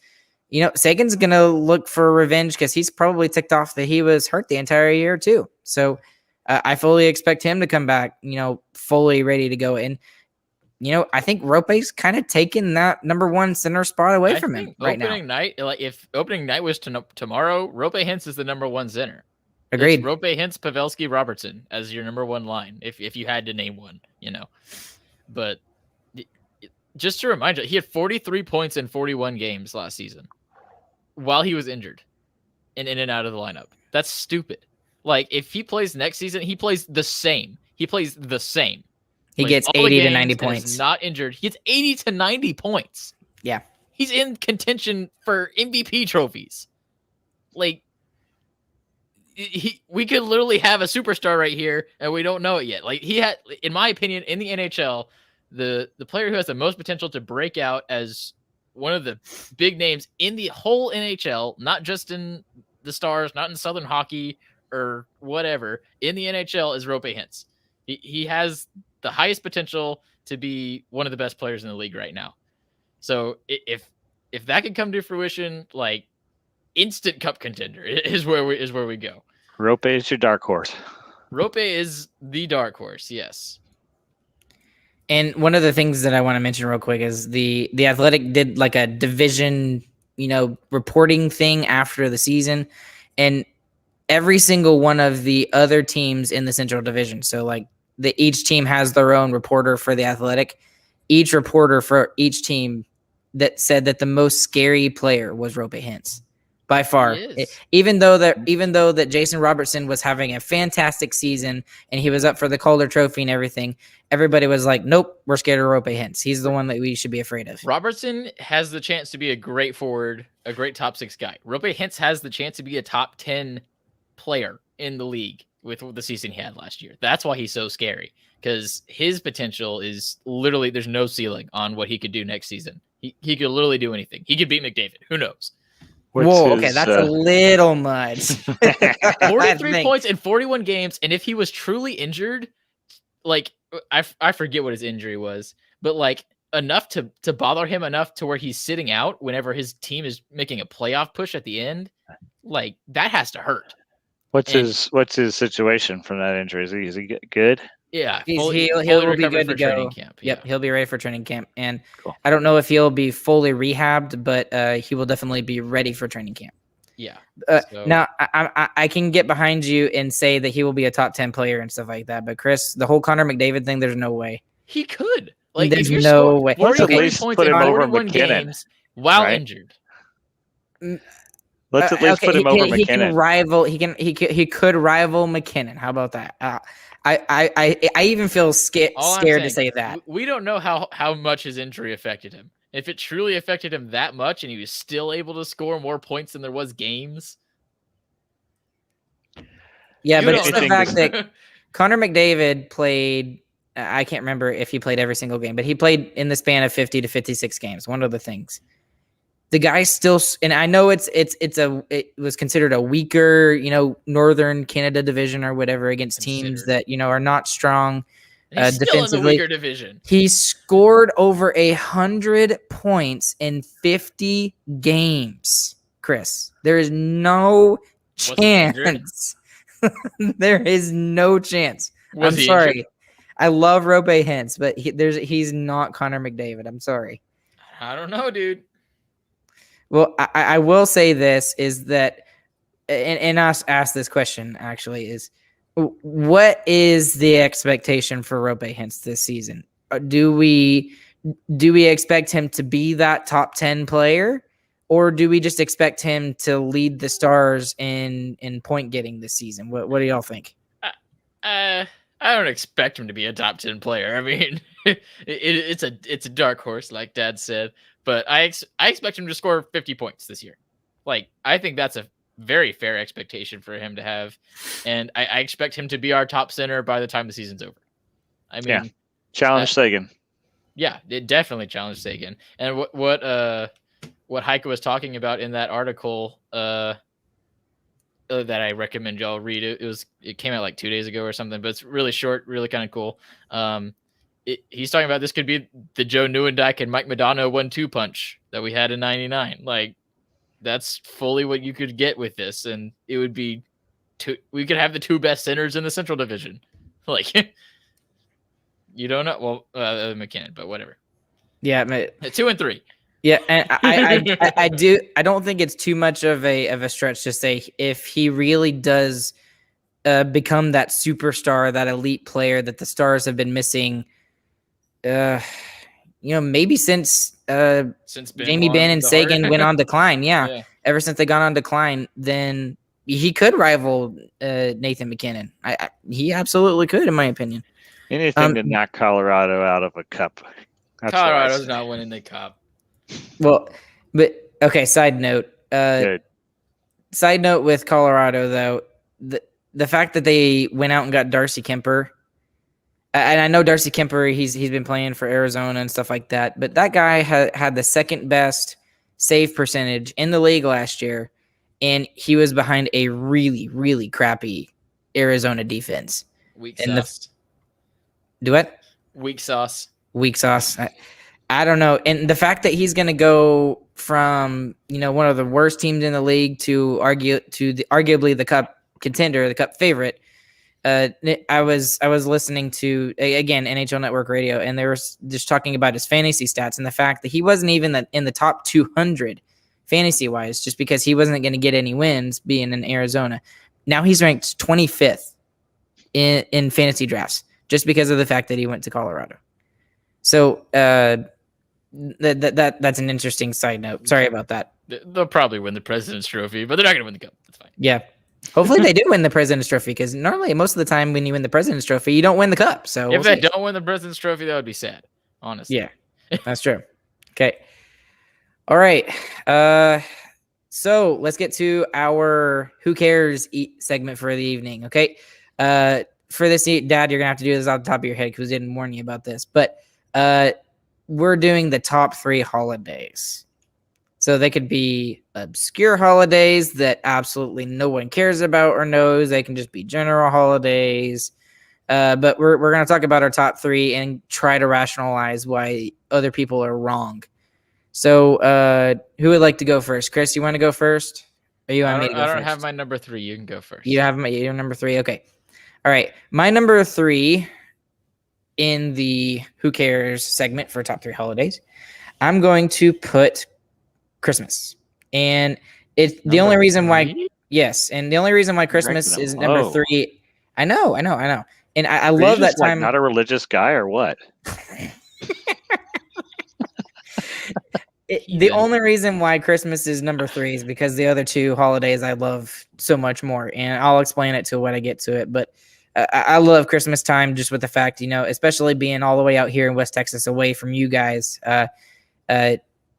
A: Sagan's going to look for revenge because he's probably ticked off that he was hurt the entire year, too. So I fully expect him to come back, fully ready to go. And, I think Rope's kind of taken that number one center spot away from him right now.
B: If opening night was tomorrow, Rope Hintz is the number one center.
A: Agreed.
B: It's Rope Hintz, Pavelski, Robertson as your number one line, if you had to name one, But just to remind you, he had 43 points in 41 games last season while he was injured and in and out of the lineup. That's stupid. Like, if he plays next season, he plays the same. He gets 80 to 90 points. Not injured. He gets 80 to 90 points.
A: Yeah.
B: He's in contention for MVP trophies. Like, we could literally have a superstar right here, and we don't know it yet. Like, he had, in my opinion, in the NHL, the player who has the most potential to break out as one of the big names in the whole NHL, not just in the Stars, not in Southern Hockey or whatever, in the NHL is Rope Hintz. He has the highest potential to be one of the best players in the league right now. So if that could come to fruition, like, instant cup contender is where we go.
C: Rope is your dark horse.
B: Rope is the dark horse, yes.
A: And one of the things that I want to mention real quick is the Athletic did like a division, reporting thing after the season, and every single one of the other teams in the Central Division. So like each team has their own reporter for the Athletic. Each reporter for each team that said that the most scary player was Rope Hintz. By far, even though that Jason Robertson was having a fantastic season and he was up for the Calder Trophy and everything, everybody was like, "Nope, we're scared of Rope Hintz. He's the one that we should be afraid of."
B: Robertson has the chance to be a great forward, a great top 6 guy. Rope Hintz has the chance to be a top 10 player in the league with the season he had last year. That's why he's so scary, because his potential is literally, there's no ceiling on what he could do next season. He could literally do anything. He could beat McDavid. Who knows?
A: Okay, that's a little much.
B: 43 points in 41 games, and if he was truly injured, like, I forget what his injury was, but like enough to bother him enough to where he's sitting out whenever his team is making a playoff push at the end, like, that has to hurt.
C: What's his situation from that injury? Is he good?
B: Yeah,
A: he'll be good to go.
B: Camp.
A: Yep, he'll be ready for training camp, and cool. I don't know if he'll be fully rehabbed, but he will definitely be ready for training camp.
B: Yeah.
A: Now I can get behind you and say that he will be a top 10 player and stuff like that, but Chris, the whole Connor McDavid thing, there's no way
B: he could. Like,
A: there's no way.
C: Let's at least put him over McKinnon
B: while injured.
C: Let's at least put him over McKinnon.
A: He can rival. He could rival McKinnon. How about that? I even feel scared to say that.
B: We don't know how much his injury affected him. If it truly affected him that much and he was still able to score more points than there was games. Yeah, but it's the fact that Connor McDavid played, I can't remember if he played every single game, but he played in the span of 50 to 56 games. One of the things. The guy still, and I know it was considered a weaker, Northern Canada division or whatever against teams that, are not strong defensively. Still in the weaker division.
A: He scored over 100 points in 50 games, Chris. There is no chance. There is no chance.
B: Was
A: I'm
B: he
A: sorry.
B: injured?
A: I love Rope Hintz, but he's not Connor McDavid. I'm sorry.
B: I don't know, dude.
A: Well, I will say this is that, and us ask this question actually is, what is the expectation for Rope Hintz this season? Do we expect him to be that top 10 player, or do we just expect him to lead the Stars in point getting this season? What do y'all think?
B: I don't expect him to be a top 10 player. I mean, it's a dark horse, like Dad said, but I expect him to score 50 points this year. Like, I think that's a very fair expectation for him to have, and I expect him to be our top center by the time the season's over. I mean,
C: challenge Sagan.
B: Yeah, it definitely challenged Sagan. And what Heike was talking about in that article that I recommend y'all read, it came out like 2 days ago or something, but it's really short, really kind of cool. He's talking about this could be the Joe Nieuwendyk and Mike Modano 1-2 punch that we had in '99. Like, that's fully what you could get with this, and it would be we could have the two best centers in the Central Division. Like, you don't know, well, McKinnon, but whatever.
A: Yeah,
B: 2 and 3.
A: Yeah, and I do. I don't think it's too much of a stretch to say if he really does become that superstar, that elite player that the Stars have been missing. Maybe since Jamie Benn and Sagan went on decline. Yeah, ever since they got on decline, then he could rival Nathan McKinnon. He absolutely could, in my opinion.
C: Anything to knock Colorado out of a cup.
B: That's Colorado's not winning the cup.
A: Well, but okay. Side note. Side note with Colorado, though, the fact that they went out and got Darcy Kemper, and I know Darcy Kemper, he's been playing for Arizona and stuff like that, but that guy had the second best save percentage in the league last year, and he was behind a really, really crappy Arizona defense.
B: Weak sauce.
A: Do what?
B: Weak sauce.
A: Weak sauce. I don't know. And the fact that he's going to go from, one of the worst teams in the league to arguably the cup contender, the cup favorite. I was listening to, again, NHL Network Radio, and they were just talking about his fantasy stats and the fact that he wasn't even in the top 200 fantasy wise, just because he wasn't going to get any wins being in Arizona. Now he's ranked 25th in fantasy drafts just because of the fact that he went to Colorado. So that's an interesting side note. Sorry about that.
B: They'll probably win the President's Trophy, but they're not going to win the cup. That's fine.
A: Yeah. Hopefully they do win the President's Trophy, because normally most of the time when you win the President's Trophy, you don't win the cup. So
B: if they don't win the President's Trophy, that would be sad, honestly.
A: Yeah, that's true. Okay. All right. So let's get to our Who Cares segment for the evening. Okay. For this, Dad, you're going to have to do this off the top of your head because we didn't warn you about this. But we're doing the top 3 holidays. So they could be obscure holidays that absolutely no one cares about or knows. They can just be general holidays. But we're going to talk about our top 3 and try to rationalize why other people are wrong. So who would like to go first? Chris, you want to go first? Or you want me to go first?
B: I don't have my number 3. You can go first.
A: You have your number 3? Okay. All right. My number 3 in the Who Cares segment for top 3 holidays, I'm going to put Christmas. And it's the only reason why, yes, and the only reason why Christmas is number 3. I know. And I love that time.
C: Not a religious guy or what?
A: The only reason why Christmas is number 3 is because the other 2 holidays I love so much more, and I'll explain it to when I get to it. But I love Christmas time just with the fact, especially being all the way out here in West Texas, away from you guys.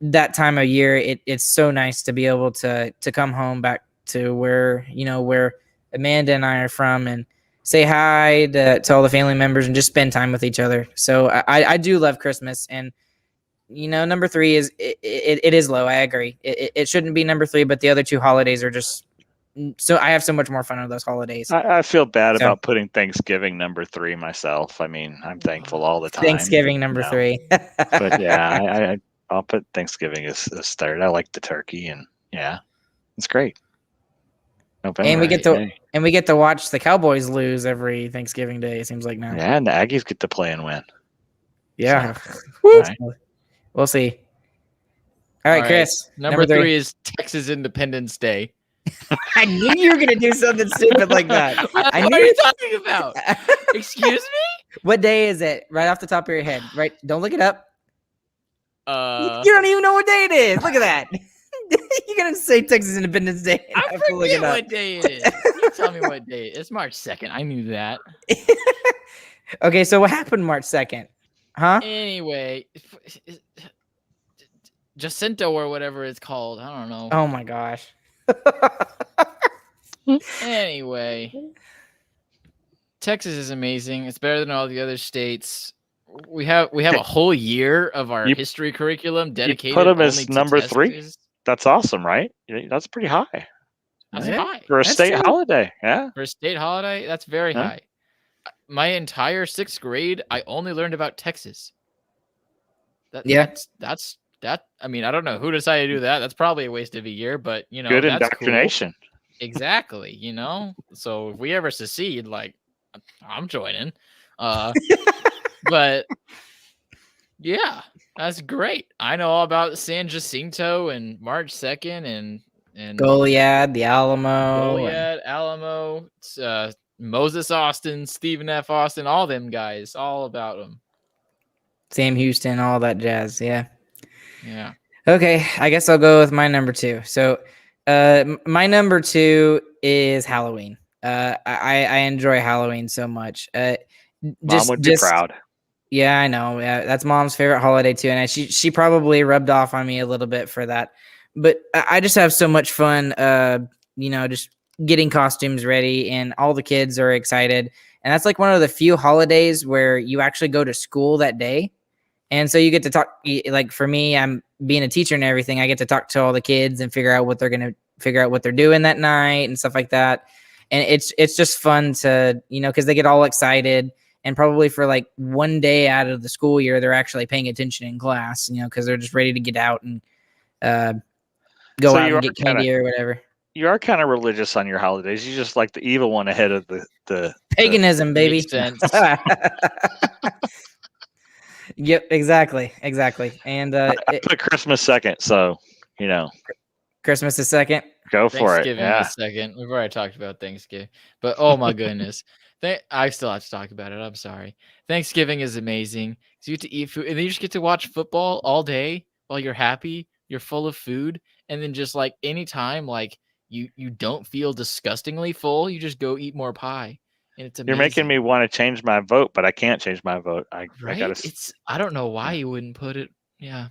A: That time of year, it's so nice to be able to come home back to where Amanda and I are from, and say hi to all the family members and just spend time with each other. So I do love Christmas, and number 3 is it is low. I agree. It shouldn't be number 3, but the other 2 holidays are just so I have so much more fun on those holidays.
C: I feel bad about putting Thanksgiving number 3 myself. I mean, I'm thankful all the time.
A: Thanksgiving number 3.
C: But yeah, I'll put Thanksgiving as a start. I like the turkey, and yeah, it's great. November.
A: And we get to watch the Cowboys lose every Thanksgiving Day. It seems like now.
C: Yeah, and the Aggies get to play and win.
A: Yeah,
C: So,
A: right. We'll see. All right, Chris.
B: Number 3 is Texas Independence Day.
A: I knew you were going to do something stupid like that.
B: What are you talking about? Excuse me?
A: What day is it? Right off the top of your head. Right? Don't look it up.
B: You
A: don't even know what day it is. Look at that. You're going to say Texas Independence Day.
B: I forget what day it is. You tell me what day it is. It's March 2nd. I knew that.
A: Okay, so what happened March 2nd? Huh?
B: Anyway, Jacinto or whatever it's called. I don't know.
A: Oh my gosh.
B: Anyway, Texas is amazing. It's better than all the other states. We have a whole year of our history curriculum dedicated.
C: You put them
B: only
C: as
B: to
C: number
B: Texas.
C: 3. That's awesome, right? That's pretty high.
B: That's high
C: for a state holiday. Yeah,
B: for a state holiday, that's very high. My entire 6th grade, I only learned about Texas. That's. I mean, I don't know who decided to do that. That's probably a waste of a year, but
C: good
B: that's
C: indoctrination.
B: Cool. Exactly. So if we ever secede, like, I'm joining. But yeah, that's great. I know all about San Jacinto and March 2nd and
A: Goliad, the Alamo,
B: Alamo, Moses Austin, Stephen F. Austin, all them guys, all about them.
A: Sam Houston, all that jazz. Yeah.
B: Yeah.
A: Okay, I guess I'll go with my number 2. So, my number 2 is Halloween. I enjoy Halloween so much.
C: Mom would be proud.
A: Yeah, I know. Yeah, that's Mom's favorite holiday too, and she probably rubbed off on me a little bit for that. But I just have so much fun. Just getting costumes ready, and all the kids are excited. And that's like one of the few holidays where you actually go to school that day. And so you get to talk, like for me, I'm being a teacher and everything. I get to talk to all the kids and figure out what they're doing that night and stuff like that. And it's just fun to, because they get all excited, and probably for like one day out of the school year, they're actually paying attention in class, because they're just ready to get out and go out and get candy or whatever.
C: You are kind of religious on your holidays. You just like the evil one ahead of the
A: paganism, baby. Yep, exactly. And I
C: put Christmas second, so
A: Christmas is second.
C: Go for it.
B: Thanksgiving is second. We've already talked about Thanksgiving, but oh my goodness, I still have to talk about it. I'm sorry. Thanksgiving is amazing. So you get to eat food, and then you just get to watch football all day while you're happy. You're full of food, and then just like anytime, like you don't feel disgustingly full, you just go eat more pie. And it's amazing.
C: You're making me want to change my vote, but I can't change my vote. I gotta.
B: I don't know why you wouldn't put it. Yeah.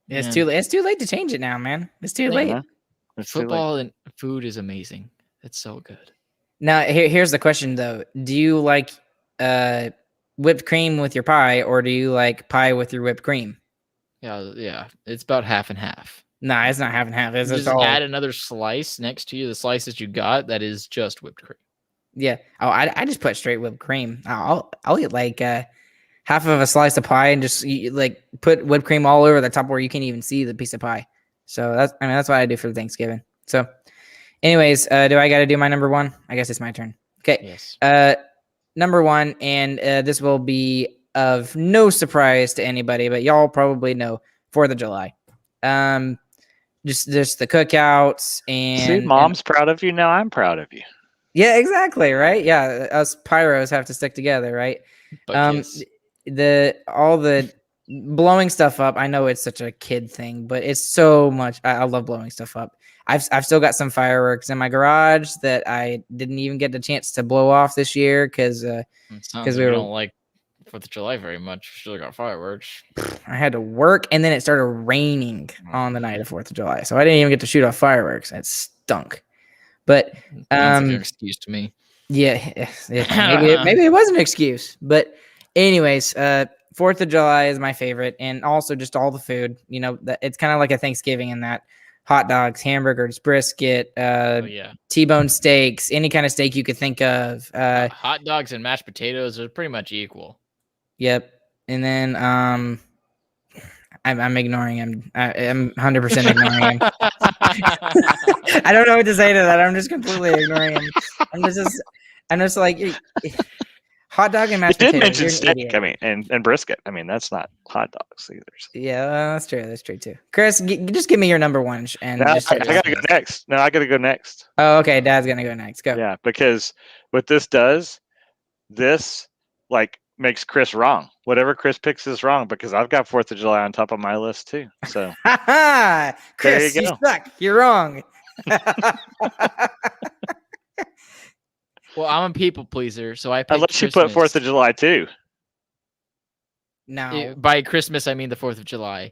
A: It's too late. It's too late to change it now, man. It's too late.
B: Football and food is amazing. It's so good.
A: Now, here's the question though: do you like whipped cream with your pie, or do you like pie with your whipped cream?
B: Yeah. It's about half and half.
A: Nah, it's not half and half. It's
B: just add another slice next to you. The slice that you got that is just whipped cream.
A: Yeah. Oh, I just put straight whipped cream. I'll eat like half of a slice of pie and just like put whipped cream all over the top where you can't even see the piece of pie. So that's what I do for Thanksgiving. So, anyways, do I got to do my number 1? I guess it's my turn. Okay.
B: Yes.
A: Number 1, and this will be of no surprise to anybody, but y'all probably know 4th of July. Just the cookouts and
C: see, Mom's proud of you. Now I'm proud of you.
A: Yeah, exactly. Right. Yeah. Us pyros have to stick together. Right. All the blowing stuff up. I know it's such a kid thing, but it's so much. I love blowing stuff up. I've still got some fireworks in my garage that I didn't even get the chance to blow off this year because
B: we don't like 4th of July very much. Still got fireworks.
A: I had to work, and then it started raining on the night of 4th of July, so I didn't even get to shoot off fireworks. It stunk. But
B: that's an excuse to me.
A: Yeah, maybe it was an excuse. But anyways, 4th of July is my favorite, and also just all the food. It's kind of like a Thanksgiving in that hot dogs, hamburgers, brisket, T-bone steaks, any kind of steak you could think of.
B: Hot dogs and mashed potatoes are pretty much equal.
A: Yep. And then I'm ignoring him. I'm 100% ignoring him. I don't know what to say to that. I'm just completely ignoring him. I'm just like hot dog and mashed
C: You did
A: potatoes.
C: mention
A: You're an
C: steak.
A: idiot.
C: I mean, and brisket. I mean, that's not hot dogs either.
A: Yeah, that's true. That's true too. Chris, just give me your number one and
C: No,
A: just
C: I gotta go next. No, I gotta go next.
A: Oh, okay. Dad's gonna go next. Go.
C: Yeah, because what this does, this like makes Chris wrong. Whatever Chris picks is wrong because I've got 4th of July on top of my list too. So
A: Chris, you suck. You're wrong.
B: Well, I'm a people pleaser, so I picked
C: unless you put 4th of July too.
A: No.
B: By Christmas, I mean the 4th of July.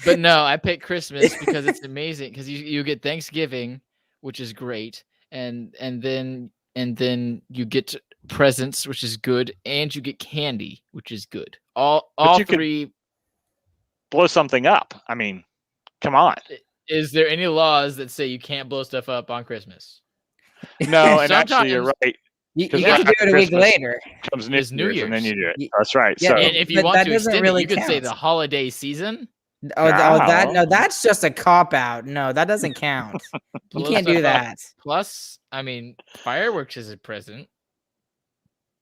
B: But no, I picked Christmas because it's amazing because you get Thanksgiving, which is great, and then you get presents, which is good, and you get candy, which is good. All three.
C: Blow something up. I mean, come on.
B: Is there any laws that say you can't blow stuff up on Christmas?
C: No, and actually, you're right.
A: You get to do it a week later.
C: Comes New Year's, and then you do it. That's right.
A: Yeah,
C: so,
B: and if you want to extend
A: really
B: it, you could say the holiday season.
A: That's just a cop out. No, that doesn't count. You can't do that.
B: Plus, I mean, fireworks is a present.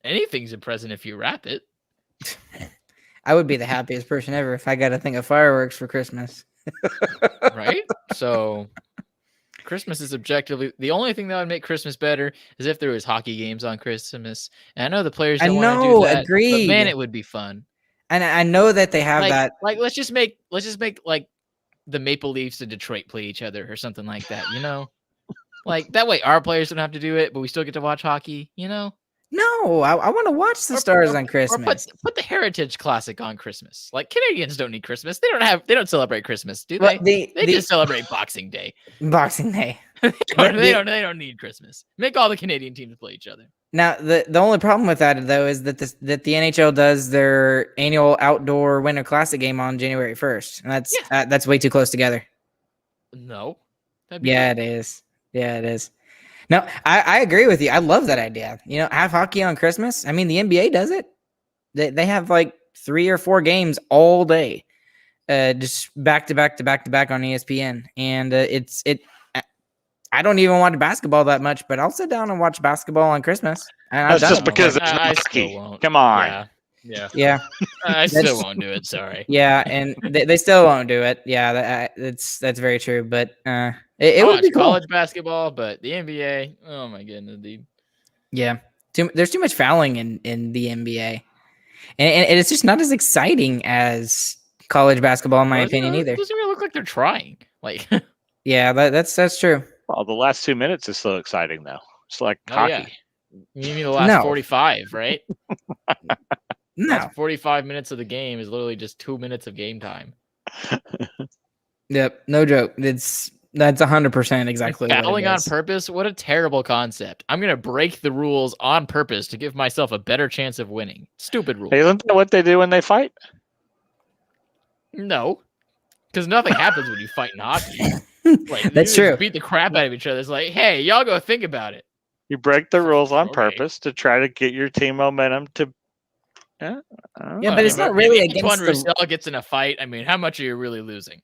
B: Anything's a present if you wrap it.
A: I would be the happiest person ever if I got a thing of fireworks for Christmas.
B: Right? So Christmas is objectively the only thing that would make Christmas better is if there was hockey games on Christmas. And I know the players don't want to do that.
A: Agreed.
B: But man, it would be fun.
A: And I know that they have that.
B: Like let's just make like the Maple Leafs and Detroit play each other or something like that, you know? Like that way our players don't have to do it, but we still get to watch hockey, you know?
A: No, I want to watch the Stars on Christmas.
B: Or put the Heritage Classic on Christmas. Like Canadians don't need Christmas. They don't celebrate Christmas, do they? They just celebrate Boxing Day.
A: Boxing Day.
B: they don't need Christmas. Make all the Canadian teams play each other.
A: Now the only problem with that though is that the NHL does their annual outdoor Winter Classic game on January 1st, and that's way too close together.
B: No.
A: Yeah, it is. Yeah, it is. No, I agree with you. I love that idea. You know, have hockey on Christmas. I mean, the NBA does it. They have like 3 or 4 games all day, just back to back on ESPN, and I don't even watch basketball that much, but I'll sit down and watch basketball on Christmas. And
C: that's just because it's hockey. Come on.
A: Yeah.
B: I still won't do it. Sorry.
A: Yeah, and they still won't do it. Yeah, that's very true. But it would be cool.
B: College basketball, but the NBA. Oh my goodness, dude.
A: Yeah, there's too much fouling in the NBA, and it's just not as exciting as college basketball, in my opinion, either.
B: It doesn't really look like they're trying. Like.
A: Yeah, that's true.
C: Well, the last 2 minutes is so exciting though. It's like hockey.
B: Yeah. You mean the last 45, right?
A: No.
B: Last 45 minutes of the game is literally just 2 minutes of game time.
A: Yep, no joke. That's 100% exactly what it is.
B: Fouling on purpose? What a terrible concept. I'm going to break the rules on purpose to give myself a better chance of winning. Stupid rule.
C: Hey, isn't that what they do when they fight?
B: No. Because nothing happens when you fight in hockey. Like,
A: that's true.
B: Beat the crap out of each other. It's like, hey, y'all go think about it.
C: You break the rules on purpose to try to get your team momentum to.
A: Yeah, but it's not really against
B: when Roussel gets in a fight. I mean, how much are you really losing?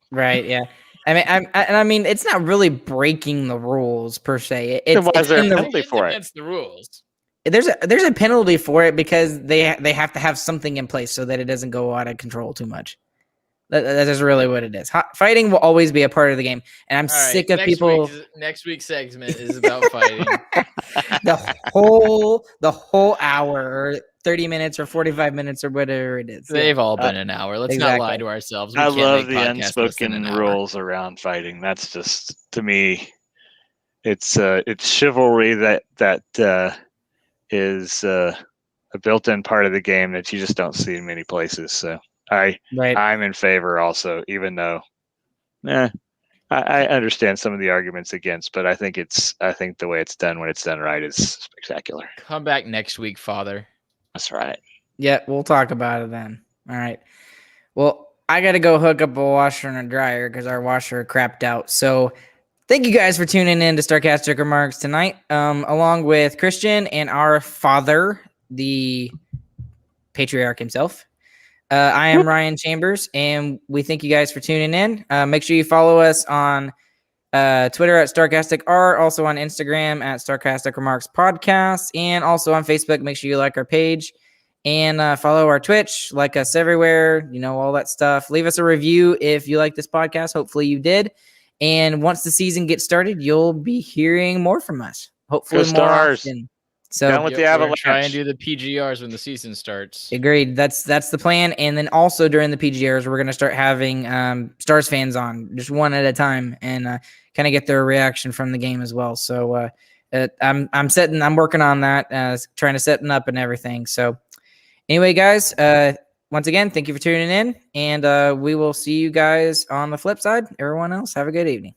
A: Right. Yeah. I mean, it's not really breaking the rules per se. It's
C: there a penalty for it?
B: Against the rules.
A: There's a penalty for it because they have to have something in place so that it doesn't go out of control too much. That is really what it is. Fighting will always be a part of the game, and I'm sick of people.
B: Next week's segment is about fighting.
A: the whole hour, or 30 minutes, or 45 minutes, or whatever it is.
B: They've all been an hour. Let's not lie to ourselves.
C: I love the unspoken rules around fighting. That's just, to me, it's chivalry that is a built-in part of the game that you just don't see in many places. So. I'm in favor also, even though I understand some of the arguments against, but I think the way it's done when it's done right is spectacular.
B: Come back next week, Father.
C: That's right.
A: Yeah, we'll talk about it then. All right. Well, I got to go hook up a washer and a dryer because our washer crapped out. So thank you guys for tuning in to Sarcastic Remarks tonight, along with Christian and our father, the patriarch himself. I am Ryan Chambers, and we thank you guys for tuning in. Make sure you follow us on Twitter at StarcasticR, also on Instagram at Starcastic Remarks Podcast, and also on Facebook. Make sure you like our page and follow our Twitch, like us everywhere, all that stuff. Leave us a review if you like this podcast. Hopefully you did. And once the season gets started, you'll be hearing more from us. Hopefully
C: Go
A: more
C: Stars.
A: often. So
C: Down with the
B: We're gonna
C: Avalanche.
B: try and do the PGRs when the season starts.
A: agreed. That's the plan. And then also during the PGRs, we're going to start having Stars fans on just one at a time and kind of get their reaction from the game as well. So I'm working on that, trying to set up and everything. So anyway, guys, once again, thank you for tuning in, and we will see you guys on the flip side. Everyone else, have a good evening.